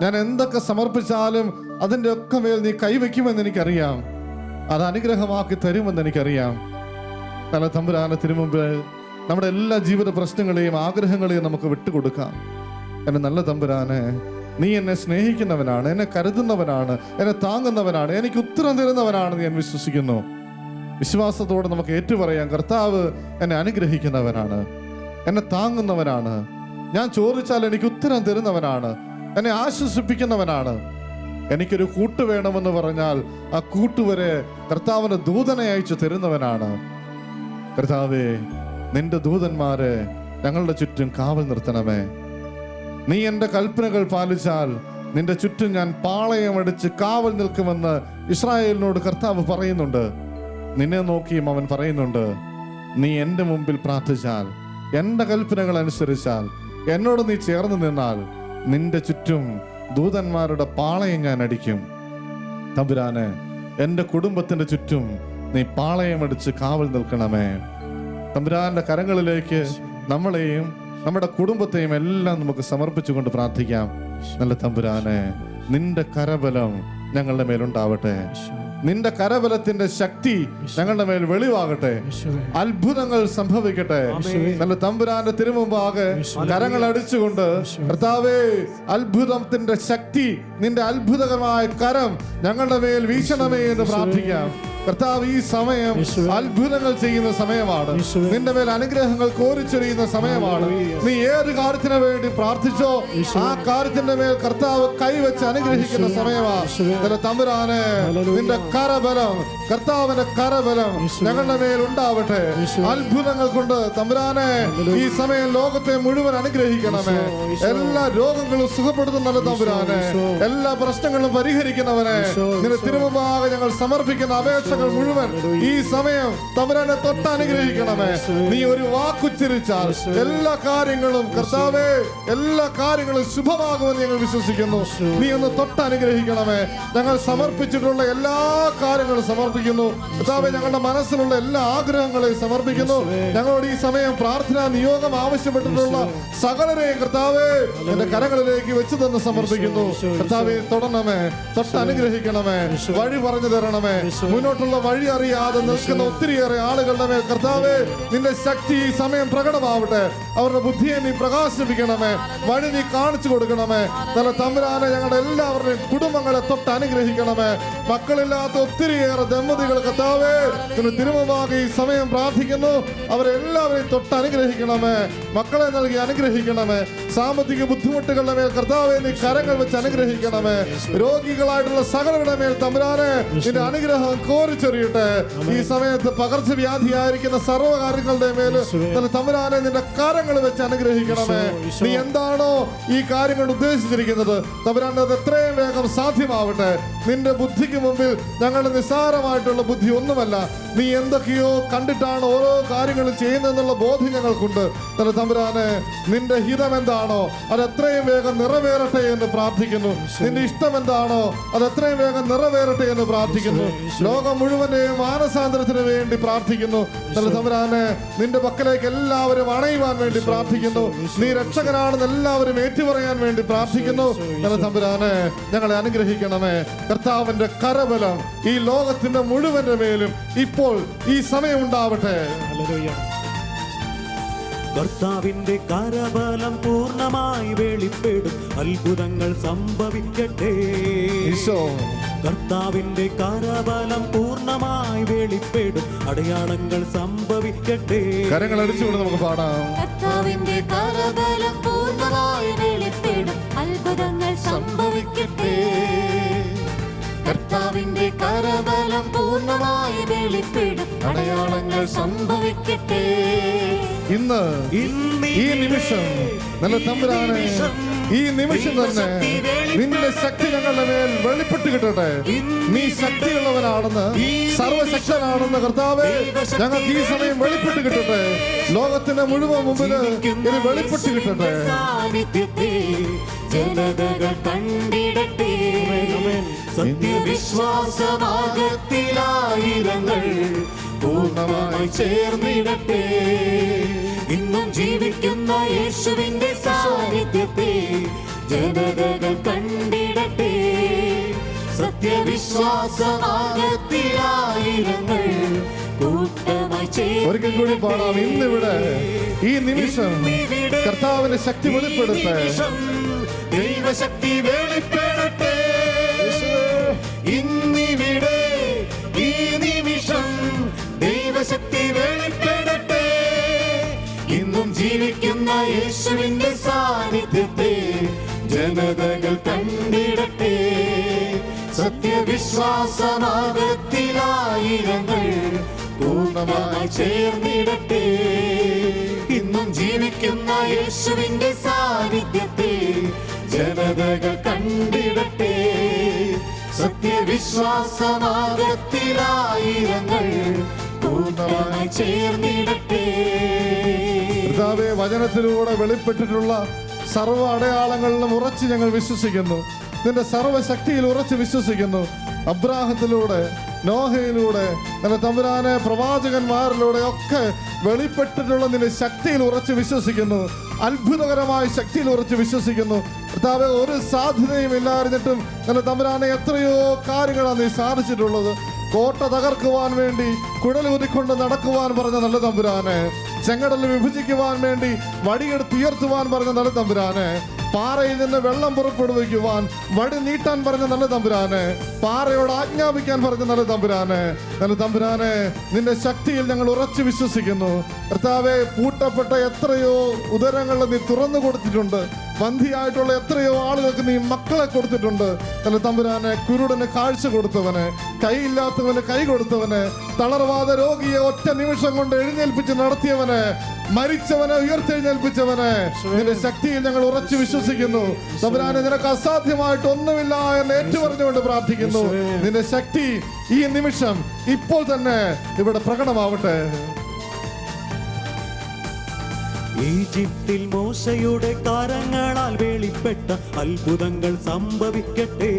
ഞാൻ എന്തൊക്കെ സമർപ്പിച്ചാലും അതിൻ്റെ ഒക്കെ മേൽ നീ കൈവയ്ക്കുമെന്ന് എനിക്കറിയാം. അത് അനുഗ്രഹമാക്കി തരുമെന്ന് എനിക്കറിയാം. നല്ല തമ്പുരാനെ തിരുമുമ്പിൽ നമ്മുടെ എല്ലാ ജീവിത പ്രശ്നങ്ങളെയും ആഗ്രഹങ്ങളെയും നമുക്ക് വിട്ടുകൊടുക്കാം. എൻ്റെ നല്ല തമ്പുരാനെ, നീ എന്നെ സ്നേഹിക്കുന്നവനാണ്, എന്നെ കരുതുന്നവനാണ്, എന്നെ താങ്ങുന്നവനാണ്, എനിക്ക് ഉത്തരം തരുന്നവനാണെന്ന് ഞാൻ വിശ്വസിക്കുന്നു. വിശ്വാസത്തോടെ നമുക്ക് ഏറ്റുപറയാം, കർത്താവ് എന്നെ അനുഗ്രഹിക്കുന്നവനാണ്, എന്നെ താങ്ങുന്നവനാണ്, ഞാൻ ചോദിച്ചാൽ എനിക്ക് ഉത്തരം തരുന്നവനാണ്, എന്നെ ആശ്വസിപ്പിക്കുന്നവനാണ്. എനിക്കൊരു കൂട്ട് വേണമെന്ന് പറഞ്ഞാൽ ആ കൂട്ടുവരെ കർത്താവിന്റെ ദൂതനെ അയച്ചു തരുന്നവനാണ്. കർത്താവേ, നിന്റെ ദൂതന്മാരെ ഞങ്ങളുടെ ചുറ്റും കാവൽ നിർത്തണമേ. നീ എൻ്റെ കൽപ്പനകൾ പാലിച്ചാൽ നിന്റെ ചുറ്റും ഞാൻ പാളയമടിച്ച് കാവൽ നിൽക്കുമെന്ന് ഇസ്രായേലിനോട് കർത്താവ് പറയുന്നുണ്ട്. നിന്നെ നോക്കിയും അവൻ പറയുന്നുണ്ട്, നീ എൻ്റെ മുമ്പിൽ പ്രാർത്ഥിച്ചാൽ, എൻ്റെ കൽപ്പനകൾ അനുസരിച്ചാൽ, എന്നോട് നീ ചേർന്ന് നിന്നാൽ നിന്റെ ചുറ്റും ദൂതന്മാരുടെ പാളയം ഞാൻ അടിക്കും. തമ്പുരാനെ, എൻ്റെ കുടുംബത്തിൻ്റെ ചുറ്റും നീ പാളയമടിച്ച് കാവൽ നിൽക്കണമേ. തമ്പുരാന്റെ കരങ്ങളിലേക്ക് നമ്മളെയും നമ്മുടെ കുടുംബത്തെയും എല്ലാം നമുക്ക് സമർപ്പിച്ചുകൊണ്ട് പ്രാർത്ഥിക്കാം. നല്ല തമ്പുരാനെ, നിന്റെ കരബലം ഞങ്ങളുടെ മേലുണ്ടാവട്ടെ. നിന്റെ കരബലത്തിന്റെ ശക്തി ഞങ്ങളുടെ മേൽ വെളിവാകട്ടെ. അത്ഭുതങ്ങൾ സംഭവിക്കട്ടെ. നല്ല തമ്പുരാന്റെ തിരുമുമ്പാകെ കരങ്ങൾ അടിച്ചുകൊണ്ട്, കർത്താവേ, അത്ഭുതത്തിന്റെ ശക്തി, നിന്റെ അത്ഭുതകരമായ കരം ഞങ്ങളുടെ മേൽ വീശണമേ എന്ന് പ്രാർത്ഥിക്കാം. കർത്താവ്, ഈ സമയം അത്ഭുതങ്ങൾ ചെയ്യുന്ന സമയമാണ്. നിന്റെ മേൽ അനുഗ്രഹങ്ങൾ കോരിച്ചൊരിയുന്ന സമയമാണ്. നീ ഏത് കാര്യത്തിന് വേണ്ടി പ്രാർത്ഥിച്ചോ ആ കാര്യത്തിന്റെ മേൽ കർത്താവ് കൈവച്ച് അനുഗ്രഹിക്കുന്ന സമയമാണ്. തമ്പുരാനെ, നിന്റെ കരബലം, കർത്താവിന്റെ കരബലം ഞങ്ങളുടെ മേൽ ഉണ്ടാവട്ടെ. അത്ഭുതങ്ങൾ കൊണ്ട് തമ്പുരാനെ ഈ സമയം ലോകത്തെ മുഴുവൻ അനുഗ്രഹിക്കണമേ. എല്ലാ രോഗങ്ങളും സുഖപ്പെടുത്തുന്ന തമ്പുരാനെ, എല്ലാ പ്രശ്നങ്ങളും പരിഹരിക്കുന്നവനെ, നിന്റെ തിരുമുമ്പാകെ ഞങ്ങൾ സമർപ്പിക്കുന്ന അപേക്ഷ തലമുറകൾ മുഴുവൻ ഈ സമയം തമ്പുരാനെ തൊട്ട് അനുഗ്രഹിക്കണമേ. നീ ഒരു വാക്കുച്ചരിച്ചാൽ എല്ലാ കാര്യങ്ങളും കർത്താവേ, എല്ലാ കാര്യങ്ങളും ശുഭമാകുമെന്ന് ഞങ്ങൾ വിശ്വസിക്കുന്നു. നീ ഒന്ന് തൊട്ട് അനുഗ്രഹിക്കണമേ. ഞങ്ങൾ സമർപ്പിച്ചിട്ടുള്ള എല്ലാ കാര്യങ്ങളും സമർപ്പിക്കുന്നു കർത്താവേ. ഞങ്ങളുടെ മനസ്സിലുള്ള എല്ലാ ആഗ്രഹങ്ങളെയും സമർപ്പിക്കുന്നു. ഞങ്ങളോട് ഈ സമയം പ്രാർത്ഥനാ നിയോഗം ആവശ്യപ്പെട്ടിട്ടുള്ള സകലരെയും കർത്താവേ എന്റെ കരങ്ങളിലേക്ക് വെച്ച് തന്നെ സമർപ്പിക്കുന്നു. കർത്താവേ, തൊടണമേ, തൊട്ട് അനുഗ്രഹിക്കണമേ, വഴി പറഞ്ഞു തരണമേ. മുന്നോട്ടുള്ള വഴി അറിയാതെ നിൽക്കുന്ന ഒത്തിരിയേറെ ആളുകളുടെ മേൽ കർത്താവേ നിന്റെ ശക്തി ഈ സമയം പ്രകടമാവട്ടെ. അവരുടെ ബുദ്ധിയെ നീ പ്രകാശിപ്പിക്കണമേ, വഴി നീ കാണിച്ചു കൊടുക്കണമേ. നല്ല തമ്പുരാനെ, ഞങ്ങളുടെ എല്ലാവരുടെയും കുടുംബങ്ങളെ തൊട്ട് അനുഗ്രഹിക്കണമേ. മക്കളില്ലാത്ത ഒത്തിരിയേറെ ദമ്പതികൾ കർത്താവേ നിന്റെ തിരുമുമ്പാകെ ഈ സമയം പ്രാർത്ഥിക്കുന്നു. അവരെല്ലാവരെയും തൊട്ട് അനുഗ്രഹിക്കണമേ. മക്കളെ നൽകി അനുഗ്രഹിക്കണമേ. സാമ്പത്തിക ബുദ്ധിമുട്ടുകളുടെ മേൽ കർത്താവേ നീ കരങ്ങൾ വെച്ച് അനുഗ്രഹിക്കണമേ. രോഗികളായിട്ടുള്ള സകലരുടെ മേൽ തമ്പുരാനെ നിന്റെ അനുഗ്രഹം കോരിച്ചൊരിയട്ടെ. ഈ സമയത്ത് പകർച്ചവ്യാധിയായിരിക്കുന്ന സർവ്വകാര്യങ്ങളുടെ മേല് തമ്പുരാനെ നിന്റെ കരങ്ങൾ വെച്ച് അനുഗ്രഹിക്കണമേ. നീ എന്താണോ ഈ കാര്യങ്ങൾ ഉദ്ദേശിച്ചിരിക്കുന്നത് തമ്പുരാനെ അത് എത്രയും വേഗം സാധ്യമാവട്ടെ. നിന്റെ ബുദ്ധിക്ക് മുമ്പിൽ ഞങ്ങളുടെ നിസ്സാരമായിട്ടുള്ള ബുദ്ധി ഒന്നുമല്ല. നീ എന്തൊക്കെയോ കണ്ടിട്ടാണ് ഓരോ കാര്യങ്ങളും ചെയ്യുന്നതെന്നുള്ള ബോധ്യം ഞങ്ങൾക്കുണ്ട്. തമ്പുരാനെ, നിന്റെ ഹിതം എന്താണോ അത് എത്രയും വേഗം നിറവേറട്ടെ എന്ന് പ്രാർത്ഥിക്കുന്നു. നിന്റെ ഇഷ്ടം എന്താണോ അത് എത്രയും വേഗം നിറവേറട്ടെ എന്ന് പ്രാർത്ഥിക്കുന്നു. ലോകം മുഴുവനെയും മാനസാന്തരത്തിന് വേണ്ടി പ്രാർത്ഥിക്കുന്നു. തമ്പുരാനെ, നിന്റെ പക്കലേക്ക് എല്ലാവരും അണയുവാൻ വേണ്ടി പ്രാർത്ഥിക്കുന്നു. നീ രക്ഷകനാണെന്ന് എല്ലാവരും ഏറ്റുപറയാൻ വേണ്ടി പ്രാർത്ഥിക്കുന്നു. തമ്പുരാനെ, ഞങ്ങളെ അനുഗ്രഹിക്കണമേ. കർത്താവിന്റെ കരബലം ഈ ലോകത്തിന്റെ മുഴുവന്റെ മേലും ഇപ്പോൾ ഈ സമയം ഉണ്ടാവട്ടെ. കർത്താവിന്റെ കരബലം പൂർണ്ണമായി വെളിപ്പെടും. അത്ഭുതങ്ങൾ സംഭവിക്കട്ടെ. കർത്താവിന്റെ കരബലം പൂർണ്ണമായി വെളിപ്പെടും. അടയാളങ്ങൾ സംഭവിക്കട്ടെ. കരങ്ങൾ അടിച്ചുകൊണ്ട് നമുക്ക് പാടാം. കർത്താവിന്റെ കരബലം പൂർണ്ണമായി വെളിപ്പെടും. അത്ഭുതങ്ങൾ സംഭവിക്കട്ടെ. കർത്താവിന്റെ കരബലം പൂർണ്ണമായി വെളിപ്പെടും. അടയാളങ്ങൾ സംഭവിക്കട്ടെ. ഇന്ന് ഈ നിമിഷം നല്ല തമ്പുരാനെ, ഈ നിമിഷം തന്നെ നിന്റെ ശക്തി ഞങ്ങളുടെ മേൽ വെളിപ്പെട്ട് കിട്ടട്ടെ. നീ ശക്തിയുള്ളവനാണെന്ന്, സർവശക്തനാണെന്ന് കർത്താവേ ഞങ്ങൾക്ക് ഈ സമയം വെളിപ്പെട്ട് കിട്ടട്ടെ. ലോകത്തിന്റെ മുഴുവൻ മുമ്പിൽ ഇത് വെളിപ്പെട്ട് കിട്ടട്ടെ. ജനതകൾ കണ്ടിടട്ടെ. സത്യവിശ്വാസമാർഗത്തിലായിരങ്ങൾ പൂർണ്ണമായി ചേർന്നിടട്ടെ. ഇന്നും ജീവിക്കുന്ന യേശുവിന്റെ സാന്നിധ്യത്തെ ജനതകൾ കണ്ടിടട്ടെ. സത്യവിശ്വാസമാർഗത്തിലായിരങ്ങൾ കൂട്ടമായി ഒരിക്കൽ കൂടി പാടാം. ഇന്നിവിടെ ഈ നിമിഷം കർത്താവിന്റെ ശക്തി വെളിപ്പെടുത്തേ. ദൈവശക്തി വെളിപ്പെടട്ടെ. ഇന്നിവിടെ ഈ നിമിഷം ദൈവശക്തി വെളിപ്പെടട്ടെ. ഇന്നും ജീവിക്കുന്ന യേശുവിന്റെ സാന്നിധ്യത്തെ ജനതകൾ കണ്ടിടട്ടെ. സത്യവിശ്വാസമാർഗത്തിലായിരങ്ങൾ പൂർണ്ണമായി ചേർന്നിടട്ടെ. ഇന്നും ജീവിക്കുന്ന യേശുവിന്റെ സാന്നിധ്യത്തെ ജനതകൾ കണ്ടിടട്ടെ. സത്യവിശ്വാസമാർഗത്തിലായിരങ്ങൾ പൂർണ്ണമായി ചേർന്നിടട്ടെ. കർത്താവേ, വചനത്തിലൂടെ വെളിപ്പെട്ടിട്ടുള്ള സർവ്വ അടയാളങ്ങളിലും ഉറച്ച് ഞങ്ങൾ വിശ്വസിക്കുന്നു. നിന്റെ സർവ്വശക്തിയിൽ ഉറച്ച് വിശ്വസിക്കുന്നു. അബ്രാഹത്തിലൂടെ, നോഹയിലൂടെ, നിന്റെ തമ്പുരാനെ പ്രവാചകന്മാരിലൂടെ ഒക്കെ വെളിപ്പെട്ടിട്ടുള്ള നിന്റെ ശക്തിയിൽ ഉറച്ച് വിശ്വസിക്കുന്നു. അത്ഭുതകരമായ ശക്തിയിൽ ഉറച്ച് വിശ്വസിക്കുന്നു. കർത്താവേ, ഒരു സാധ്യതയും ഇല്ലായിരുന്നിട്ടും നിന്റെ തമ്പുരാനെ എത്രയോ കാര്യങ്ങളാണ് നീ സാധിച്ചിട്ടുള്ളത്. കോട്ട തകർക്കുവാൻ വേണ്ടി കുഴലൂതിക്കൊണ്ട് നടക്കുവാൻ പറഞ്ഞ നല്ല തമ്പുരാനെ, ചെങ്കടൽ വിഭജിക്കുവാൻ വേണ്ടി വടിയെടുത്ത് ഉയർത്തുവാൻ പറഞ്ഞ നല്ല തമ്പുരാനെ, പാറയിൽ നിന്ന് വെള്ളം പുറപ്പെടുവിക്കുവാൻ വടി നീട്ടാൻ പറഞ്ഞ നല്ല തമ്പുരാനെ, പാറയോട് ആജ്ഞാപിക്കാൻ പറഞ്ഞ നല്ല തമ്പുരാനെ, നല്ല തമ്പുരാനെ, നിന്റെ ശക്തിയിൽ ഞങ്ങൾ ഉറച്ചു വിശ്വസിക്കുന്നു. കർത്താവെ, പൂട്ടപ്പെട്ട എത്രയോ ഉദരങ്ങൾ നീ തുറന്നു കൊടുത്തിട്ടുണ്ട്. ബന്ധിയായിട്ടുള്ള എത്രയോ ആളുകൾക്ക് നീ മക്കളെ കൊടുത്തിട്ടുണ്ട്. നല്ല തമ്പുരാനെ, കുരുടന് കാഴ്ച കൊടുത്തവന്, കൈയില്ലാത്തവന് കൈ കൊടുത്തവന്, തളർവാദ രോഗിയെ ഒറ്റ നിമിഷം കൊണ്ട് എഴുന്നേൽപ്പിച്ച് നടത്തിയവന്, മരിച്ചവനെ ഉയർത്തെഴുന്നേൽപ്പിച്ചവന്, നിന്റെ ശക്തിയിൽ ഞങ്ങൾ ഉറച്ചു വിശ്വസിക്കുന്നു. തമ്പുരാനെ, നിനക്ക് അസാധ്യമായിട്ട് ഒന്നുമില്ല എന്ന് ഏറ്റുപറഞ്ഞുകൊണ്ട് പ്രാർത്ഥിക്കുന്നു. നിന്റെ ശക്തി ഈ നിമിഷം ഇപ്പോൾ തന്നെ ഇവിടെ പ്രകടമാവട്ടെ. ഈജിപ്തിൽ മോശയുടെ കരങ്ങളാൽ വെളിപ്പെട്ട അത്ഭുതങ്ങൾ സംഭവിക്കട്ടെ.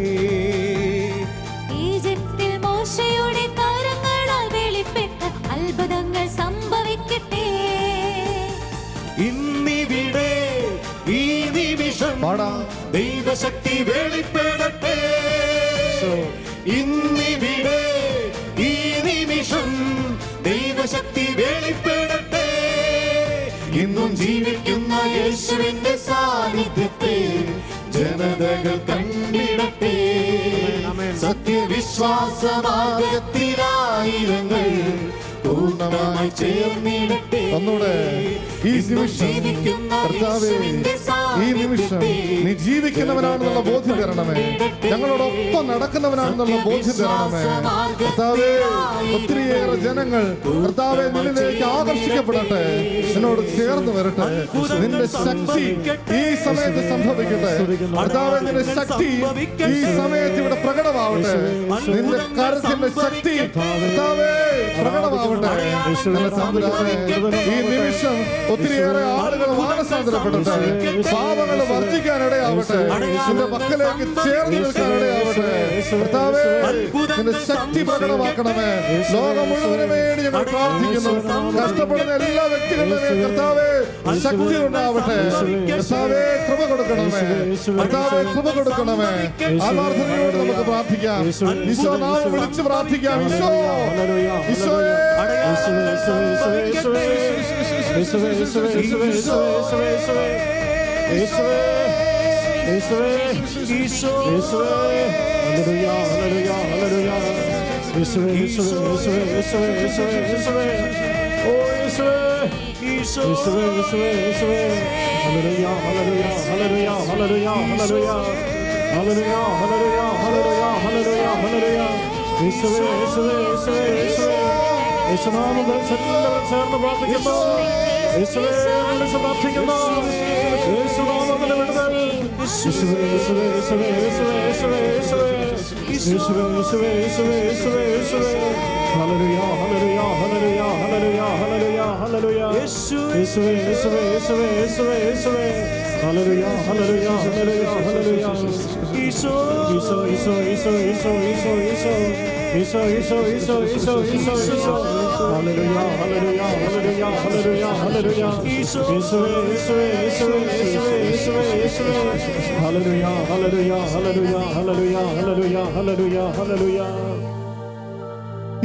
ഈജിപ്തിൽ മോശയുടെ കരങ്ങളാൽ വെളിപ്പെട്ട അത്ഭുതങ്ങൾ സംഭവിക്കട്ടെ. ഇന്നിവിടെ ഈ നിമിഷം ദൈവശക്തി വെളിപ്പെടട്ടെ. ഇന്നിവിടെ ഈ നിമിഷം ദൈവശക്തി വെളിപ്പെടട്ടെ. ഇന്നും ജീവിക്കുന്ന യേശുവിന്റെ സാന്നിധ്യത്തെ ജനതകൾ കണ്ടിടട്ടെ. സത്യവിശ്വാസമാർഗത്തിലായിരങ്ങൾ പൂർണ്ണമായി ചേർന്നിടട്ടെ. ഒന്നൂടെ ഈ നിമിഷം കർത്താവേ, ഈ നിമിഷം നീ ജീവിക്കുന്നവനാണെന്നുള്ള ബോധ്യം തരണമേ. ഞങ്ങളോടൊപ്പം നടക്കുന്നവനാണെന്നുള്ള ബോധ്യം തരണമേ. കർത്താവേ, ഒത്തിരിയേറെ ജനങ്ങൾ കർത്താവെ നിന്നിലേക്ക് ആകർഷിക്കപ്പെടട്ടെ, നിന്നോട് ചേർന്ന് വരട്ടെ. നിന്റെ ശക്തി ഈ സമയത്ത് സംഭവിക്കട്ടെ. കർത്താവെ, നിന്റെ ശക്തി ഈ സമയത്ത് ഇവിടെ പ്രകടമാവട്ടെ. നിന്റെ കരത്തിന്റെ ശക്തി കർത്താവേ പ്രകടമാവട്ടെ. ഈ നിമിഷം ഒത്തിരിയേറെ ആളുകൾ മാനസാന്തരപ്പെടട്ടെ. പാപങ്ങൾ വർദ്ധിക്കാനിടയാവട്ടെ. നിന്റെ മക്കളിലേക്ക് ചേർന്ന് നിൽക്കാനിടയാവട്ടെ. കർത്താവേ, നിന്റെ ശക്തി പ്രകടമാക്കണമേ. ലോകം മുഴുവന് വേണ്ടി ഞങ്ങൾ പ്രാർത്ഥിക്കുന്നു. കഷ്ടപ്പെടുന്ന എല്ലാ വ്യക്തികളുടെ കർത്താവേ ശക്തി ഉണ്ടാവട്ടെ. കർത്താവേ, കൃപ കൊടുക്കണമേ. കർത്താവേ, കൃപ കൊടുക്കണമേ. ആത്മാർത്ഥതയോട് നമുക്ക് പ്രാർത്ഥിക്കാം. ഈശോ നാമം വിളിച്ച് പ്രാർത്ഥിക്കാം. ഈശോ, ഈശോയെ ചേർന്ന് പ്രാർത്ഥിക്കുന്നു.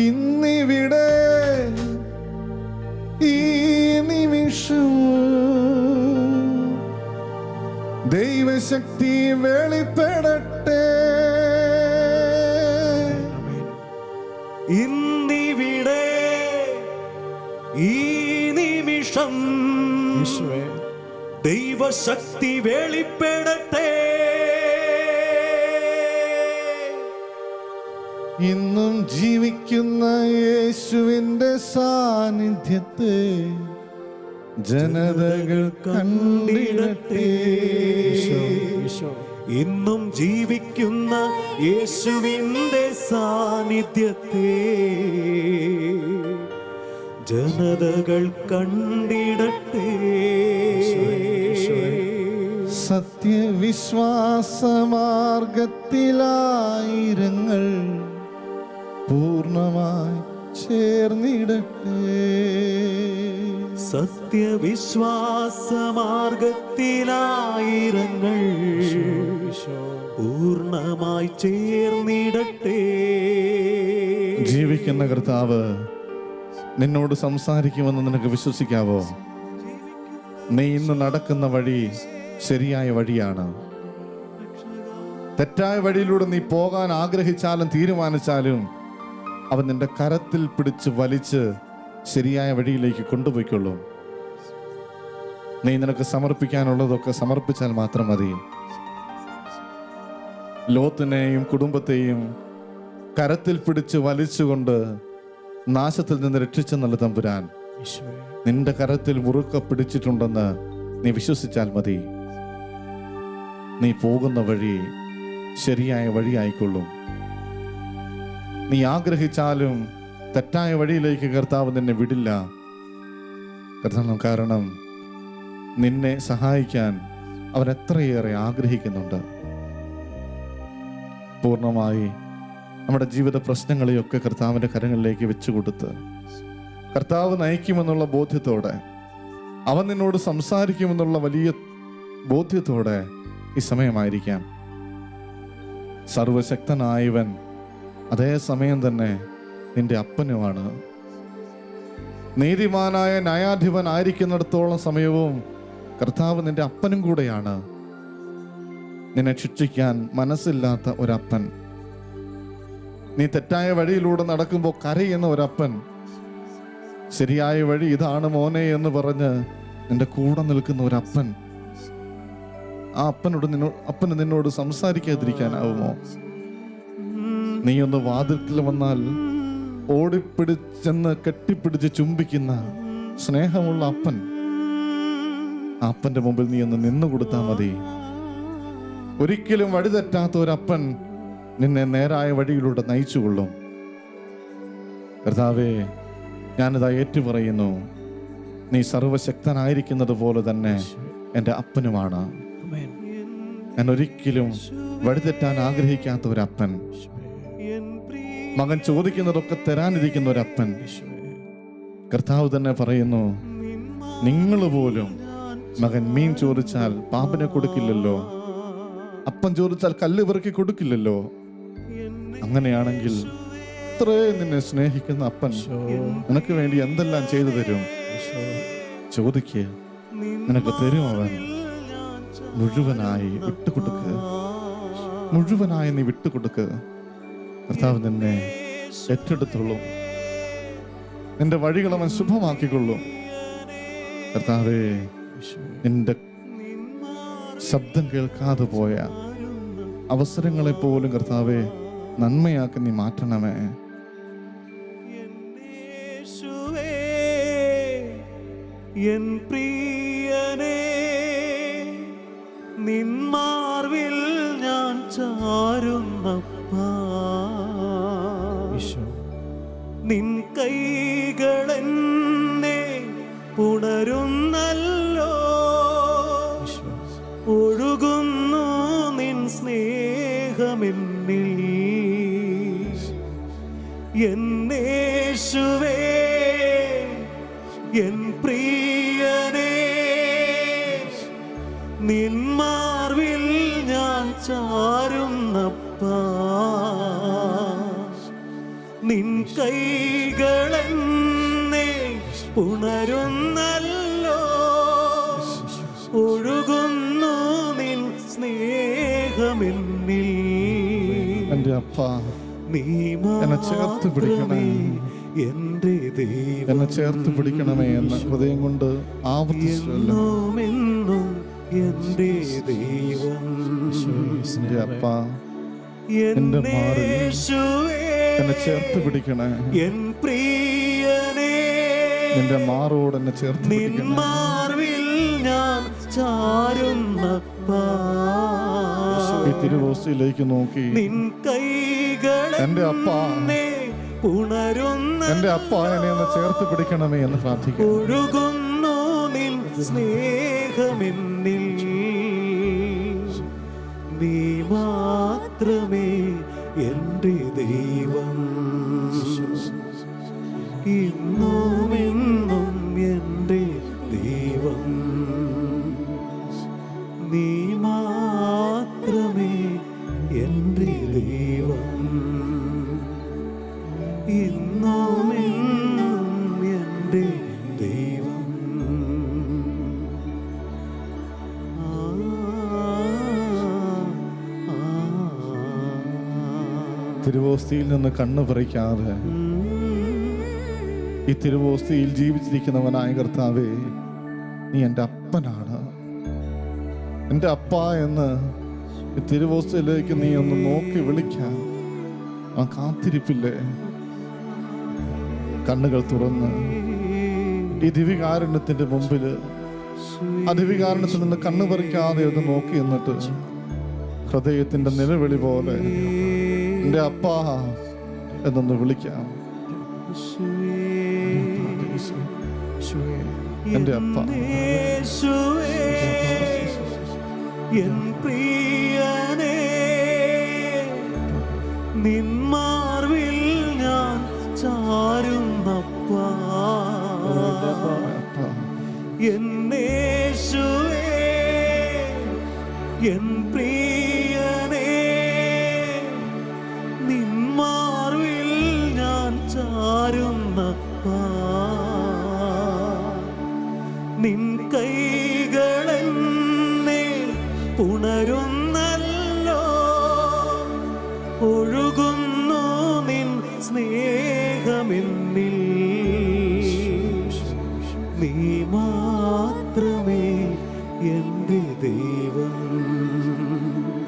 ഇന്നിവിടെ ഈ നിമിഷം ദൈവശക്തി വെളിപ്പെടട്ടെ. ഇന്നിവിടെ ഈ നിമിഷം ദൈവശക്തി വെളിപ്പെടട്ടെ. ഇന്നും ജീവിക്കുന്ന യേശുവിന്റെ സാന്നിധ്യത്തെ ജനതകൾ കണ്ടിടട്ടെ. ഇന്നും ജീവിക്കുന്ന യേശുവിന്റെ സാന്നിധ്യത്തെ ജനതകൾ കണ്ടിടട്ടെ. സത്യവിശ്വാസമാർഗത്തിലായിരങ്ങൾ പൂർണ്ണമായി ചേർന്നിടട്ടെ. സത്യവിശ്വാസമാർഗത്തിലായിരങ്ങൾ പൂർണ്ണമായി ചേർന്നിടട്ടെ. ജീവിക്കുന്ന കർത്താവ് നിന്നോട് സംസാരിക്കുമെന്ന് നിനക്ക് വിശ്വസിക്കാവോ? നീ ഇന്ന് നടക്കുന്ന വഴി ശരിയായ വഴിയാണ്. തെറ്റായ വഴിയിലൂടെ നീ പോകാൻ ആഗ്രഹിച്ചാലും തീരുമാനിച്ചാലും അവൻ നിന്റെ കരത്തിൽ പിടിച്ച് വലിച്ച് ശരിയായ വഴിയിലേക്ക് കൊണ്ടുപോയിക്കൊള്ളും. നീ നിനക്ക് സമർപ്പിക്കാനുള്ളതൊക്കെ സമർപ്പിച്ചാൽ മാത്രം മതി. ലോത്തിനെയും കുടുംബത്തെയും കരത്തിൽ പിടിച്ച് വലിച്ചുകൊണ്ട് നാശത്തിൽ നിന്ന് രക്ഷിച്ചെന്നുള്ള തമ്പുരാൻ നിന്റെ കരത്തിൽ മുറുക്ക പിടിച്ചിട്ടുണ്ടെന്ന് നീ വിശ്വസിച്ചാൽ മതി. നീ പോകുന്ന വഴി ശരിയായ വഴിയായിക്കൊള്ളും. നീ ആഗ്രഹിച്ചാലും തെറ്റായ വഴിയിലേക്ക് കർത്താവ് നിന്നെ വിടില്ല. കാരണം നിന്നെ സഹായിക്കാൻ അവൻ എത്രയേറെ ആഗ്രഹിക്കുന്നുണ്ട്. പൂർണ്ണമായി നമ്മുടെ ജീവിത പ്രശ്നങ്ങളെയൊക്കെ കർത്താവിൻ്റെ കരങ്ങളിലേക്ക് വെച്ചു കൊടുത്ത് കർത്താവ് നയിക്കുമെന്നുള്ള ബോധ്യത്തോടെ, അവൻ നിന്നോട് സംസാരിക്കുമെന്നുള്ള വലിയ ബോധ്യത്തോടെ ഈ സമയമായിരിക്കാം. സർവശക്തനായവൻ അതേ സമയം തന്നെ നിന്റെ അപ്പനുമാണ്. നീതിമാനായ ന്യായാധിപൻ ആയിരിക്കുന്നിടത്തോളം സമയവും കർത്താവ് നിന്റെ അപ്പനും കൂടെയാണ്. നിന്നെ ശിക്ഷിക്കാൻ മനസ്സില്ലാത്ത ഒരപ്പൻ, നീ തെറ്റായ വഴിയിലൂടെ നടക്കുമ്പോൾ കരയുന്ന ഒരപ്പൻ, ശരിയായ വഴി ഇതാണ് മോനെ എന്ന് പറഞ്ഞ് നിന്റെ കൂടെ നിൽക്കുന്ന ഒരപ്പൻ. ആ അപ്പന് നിന്നോട് സംസാരിക്കാതിരിക്കാനാവുമോ? നീയൊന്ന് വാതിൽക്കൽ വന്നാൽ ഓടിപ്പിടിച്ചെന്ന് കെട്ടിപ്പിടിച്ച് ചുംബിക്കുന്ന സ്നേഹമുള്ള അപ്പൻ. ആ അപ്പന്റെ മുമ്പിൽ നീ ഒന്ന് നിന്നു കൊടുത്താൽ മതി. ഒരിക്കലും വഴിതെറ്റാത്ത ഒരപ്പൻ നിന്നെ നേരായ വഴിയിലൂടെ നയിച്ചുകൊള്ളും. കർത്താവേ, ഞാനിതാ ഏറ്റുപറയുന്നു, നീ സർവശക്തനായിരിക്കുന്നത് പോലെ തന്നെ എൻ്റെ അപ്പനുമാണ്. ഞാൻ ഒരിക്കലും വഴിതെറ്റാൻ ആഗ്രഹിക്കാത്ത ഒരപ്പൻ, മകൻ ചോദിക്കുന്നതൊക്കെ തരാനിരിക്കുന്ന ഒരപ്പൻ. കർത്താവ് തന്നെ പറയുന്നു, നിങ്ങൾ പോലും മകൻ മീൻ ചോദിച്ചാൽ പാമ്പിനെ കൊടുക്കില്ലല്ലോ, അപ്പം ചോദിച്ചാൽ കല്ല് പെറുക്കി കൊടുക്കില്ലല്ലോ. അങ്ങനെയാണെങ്കിൽ ഇത്രയും നിന്നെ സ്നേഹിക്കുന്ന അപ്പൻ നിനക്ക് വേണ്ടി എന്തെല്ലാം ചെയ്തു തരും? ചോദിക്കുക, നിനക്ക് തരും. അവൻ മുഴുവനായി വിട്ടുകൊടുക്കുക, മുഴുവനായി നീ വിട്ടുകൊടുക്കുക. കർത്താവ് നിന്നെ ഏറ്റെടുത്തുള്ളൂ, നിന്റെ വഴികൾ അവൻ ശുഭമാക്കിക്കൊള്ളും. കർത്താവേ, നിന്റെ ശബ്ദം കേൾക്കാതെ പോയ അവസരങ്ങളെ പോലും കർത്താവേ നന്മയാക്കി നീ മാറ്റണമേ. എൻ പ്രിയനേ, നിന്മാർവിൽ ഞാൻ ചാരുന്നപ്പാ, നിൻ കൈകളെന്നെ പുണരുന്നല്ലോ, ഒഴുകുന്നു നിൻ സ്നേഹമെന്നിൽ. എന്നേശുവേ, എൻ പ്രിയനേ, നിന്മാർവിൽ ഞാൻ ചാരുന്നപ്പാ, നിൻ കൈകളെന്നെ പുണരുന്നല്ലോ, ഒഴുകുന്നു നിൻ സ്നേഹമെന്നിൽ. എൻ്റെ അപ്പ, നീ എന്നെ ചേർത്ത് പിടിക്കണേ, എന്റെ ദൈവം, എന്നെ ചേർത്ത് പിടിക്കണമേ എന്ന് ഹൃദയം കൊണ്ട് ആവർത്തിച്ചല്ലോ. എന്നും എന്റെ ദൈവം, എൻ്റെ അപ്പ, എൻ്റെ മാറിൽ എന്നെ ചേർത്ത് പിടിക്കണേ. എൻ പ്രിയനേ, നിന്റെ മാറോട് എന്നെ ചേർത്ത് പിടിക്കണേ. മാർവിൽ ഞാൻ ചാരുന്നപ്പാ, ഈ തിരുവോസ്തിയിലേക്ക് നോക്കി നിൻ കൈകളെ എൻ്റെ അപ്പ, ഉണരുന്ന എൻ്റെ അപ്പ എന്നെ ഒന്ന് ചേർത്ത് പിടിക്കണമേ എന്ന് പ്രാർത്ഥിക്കുന്നു. ഒഴുകുന്നു നിൻ സ്നേഹമെന്നിൽ, നീ മാത്രമേ എൻ്റെ ദൈവം, ഇന്നും എന്നും എൻ്റെ ദൈവം, നീ മാത്രമേ എൻ്റെ ദൈവം, ഇന്നും എന്നും എൻ്റെ ദൈവം. തിരുവോസ്തിയിൽ നിന്ന് കണ്ണ് പറിക്കാതെ ഈ തിരുവോസ്തിയിൽ ജീവിച്ചിരിക്കുന്നവനായ കർത്താവേ, നീ എൻ്റെ അപ്പ അപ്പനാണ്. എൻ്റെ അപ്പ എന്ന് ഈ തിരുവോസ്തയിലേക്ക് നീ ഒന്ന് നോക്കി വിളിക്കാൻ ആ കാത്തിരിപ്പില്ലേ? കണ്ണുകൾ തുറന്ന് ഈ ദിവികാരുണ്യത്തിന്റെ മുമ്പിൽ ആ ദിവികാരുണ്യത്തിൽ നിന്ന് കണ്ണു പറിക്കാതെ ഒന്ന് നോക്കി എന്നിട്ട് ഹൃദയത്തിന്റെ നിലവിളി പോലെ എൻ്റെ അപ്പ എന്നൊന്ന് വിളിക്കാം. എൻ്റെ അപ്പ, എൻ പ്രിയനേ, നിന്മാർവിൽ ഞാൻ ചാരുന്നപ്പാ, എന്നേശുവേ, എൻ പ്രിയനേ, നിന്മാർവിൽ ഞാൻ ചാരുന്നപ്പാ, നിൻ കൈകളെന്നെ പുണരുന്നല്ലോ, ഒഴുകുന്നു നിൻ സ്നേഹമെന്നിൽ, നീ മാത്രമേ എൻ്റെ ദൈവം.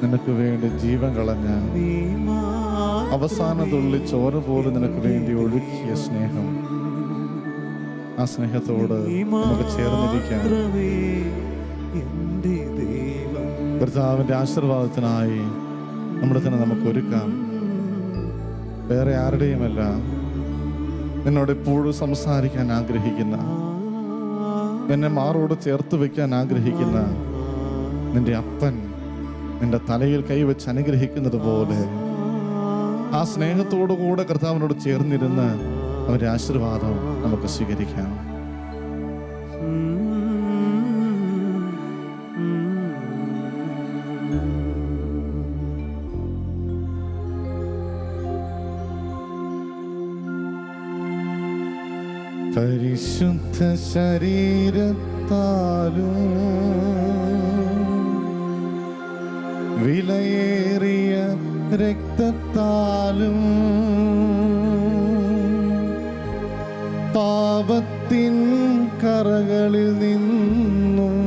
നിനക്ക് വേണ്ടി ജീവൻ കളഞ്ഞ നീ അവസാന തുള്ളി ചോര പോലും നിനക്ക് വേണ്ടി ഒഴുക്കിയ സ്നേഹം, ആ സ്നേഹത്തോട് നമുക്ക് ചേർന്നിരിക്കാം. മാത്രമേ എൻ്റെ ദൈവം. കർത്താവിന്റെ ആശീർവാദത്തിനായി നമ്മുടെ തന്നെ നമുക്ക് ഒരുക്കാം. വേറെ ആരുടെയുമല്ല, നിന്നോട് എപ്പോഴും സംസാരിക്കാൻ ആഗ്രഹിക്കുന്ന, നിന്നെ മാറോട് ചേർത്ത് വെക്കാൻ ആഗ്രഹിക്കുന്ന നിന്റെ അപ്പൻ നിന്റെ തലയിൽ കൈവച്ച് അനുഗ്രഹിക്കുന്നത് പോലെ ആ സ്നേഹത്തോടു കൂടെ കർത്താവിനോട് ചേർന്നിരുന്ന് അവന്റെ ആശീർവാദം നമുക്ക് സ്വീകരിക്കാം. പരിശുദ്ധ ശരീരത്താലും വിലയേറിയ രക്തത്താലും പാപത്തിൻ കറകളിൽ നിന്നും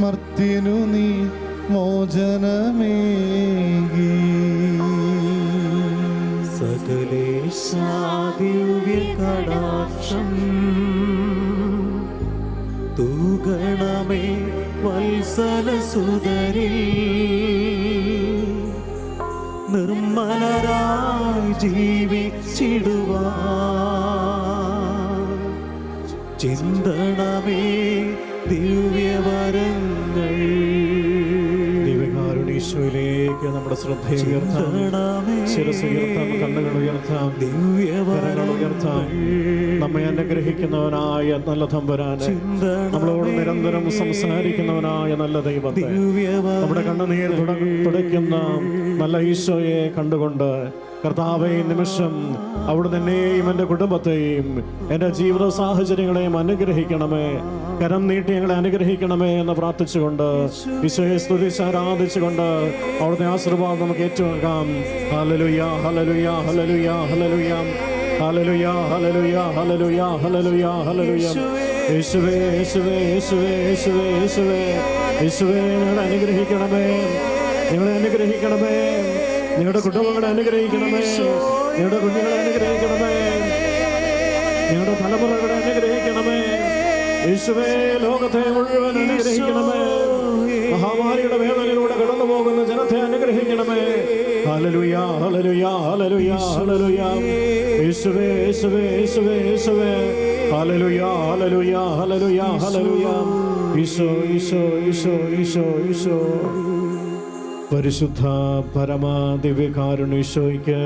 മർത്യനു നീ മോചനമേകി. സകലേശാ ദിവ്യകടാക്ഷം തൂഗണമേ വത്സലസുതരിൽ, നിർമ്മലരായി ജീവിച്ചിടുവാൻ ചിന്തണമേ ദിവ്യവരങ്ങൾ. ദിവ്യകാരുണ്യീശോയിലേക്ക് നമ്മുടെ ശ്രദ്ധയെ ഉയർത്താം, ശിരസ് ഉയർത്താം, കണ്ണുകൾ ഉയർത്താം, കരങ്ങൾ ഉയർത്താം. നമ്മെ അനുഗ്രഹിക്കുന്നവനായ നല്ല തമ്പുരാനെ, നമ്മളോട് നിരന്തരം സംസാരിക്കുന്നവനായ നല്ല ദൈവത്തെ, നമ്മുടെ കണ്ണുനീർ തുടയ്ക്കുന്ന നല്ല ഈശോയെ കണ്ടുകൊണ്ട് കർത്താവേ, നിമിഷം അവിടുന്ന് എന്നെയും എൻ്റെ കുടുംബത്തെയും എൻ്റെ ജീവിത സാഹചര്യങ്ങളെയും അനുഗ്രഹിക്കണമേ, കരം നീട്ടി ഞങ്ങളെ അനുഗ്രഹിക്കണമേ എന്ന് പ്രാർത്ഥിച്ചുകൊണ്ട് ഈശോയെ സ്തുതിച്ച് ആരാധിച്ചുകൊണ്ട് അവിടുത്തെ ആശീർവാദം നമുക്ക് ഏറ്റുവാങ്ങാം. Hallelujah, hallelujah, hallelujah, hallelujah, hallelujah, hallelujah, hallelujah, hallelujah, hallelujah. യേശുവേ, യേശുവേ, യേശുവേ, യേശുവേ, യേശുവേ, യേശുവേ, ഞങ്ങളെ അനുഗ്രഹിക്കണമേ, ഞങ്ങളെ അനുഗ്രഹിക്കണമേ, നിങ്ങളുടെ കുടുംബങ്ങളെ അനുഗ്രഹിക്കണമേ, നിങ്ങളുടെ കുഞ്ഞുങ്ങളെ അനുഗ്രഹിക്കണമേ, നിങ്ങളുടെ തലമുറകളെ അനുഗ്രഹിക്കണമേ. യേശുവേ, ലോകത്തെ മുഴുവൻ അനുഗ്രഹിക്കണമേ, മഹാമാരിയുടെ വേദനയിലൂടെ കടന്നു പോകുന്ന ജനത്തെ അനുഗ്രഹിക്കണമേ. ഹല്ലേലൂയ, ഹല്ലേലൂയ, ഹല്ലേലൂയ, ഹല്ലേലൂയ. യേശുവേ, യേശുവേ, യേശുവേ, യേശുവേ, ഹല്ലേലൂയ, ഹല്ലേലൂയ, ഹല്ലേലൂയ, ഹല്ലേലൂയ. ഈശോ, ഈശോ, ഈശോ, ഈശോ, ഈശോ. പരിശുദ്ധ പരമാ ദിവ്യകാരുണ്യീശോയ്ക്ക്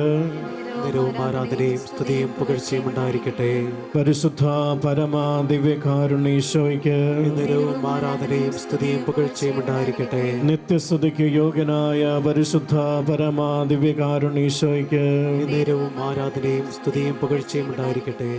നിരവും ആരാധനയും സ്തുതിയും പുകഴ്ചയും ഉണ്ടായിരിക്കട്ടെ. പരിശുദ്ധ പരമാ ദിവ്യകാരുണ്യീശോയ്ക്ക് നിരവും ആരാധനയും സ്തുതിയും പുകഴ്ചയും ഉണ്ടായിരിക്കട്ടെ. നിത്യസ്തുതിക്ക് യോഗ്യനായ പരിശുദ്ധ പരമാ ദിവ്യകാരുണ്യീശോയ്ക്ക് നിരവും ആരാധനയും സ്തുതിയും പുകഴ്ചയും ഉണ്ടായിരിക്കട്ടെ.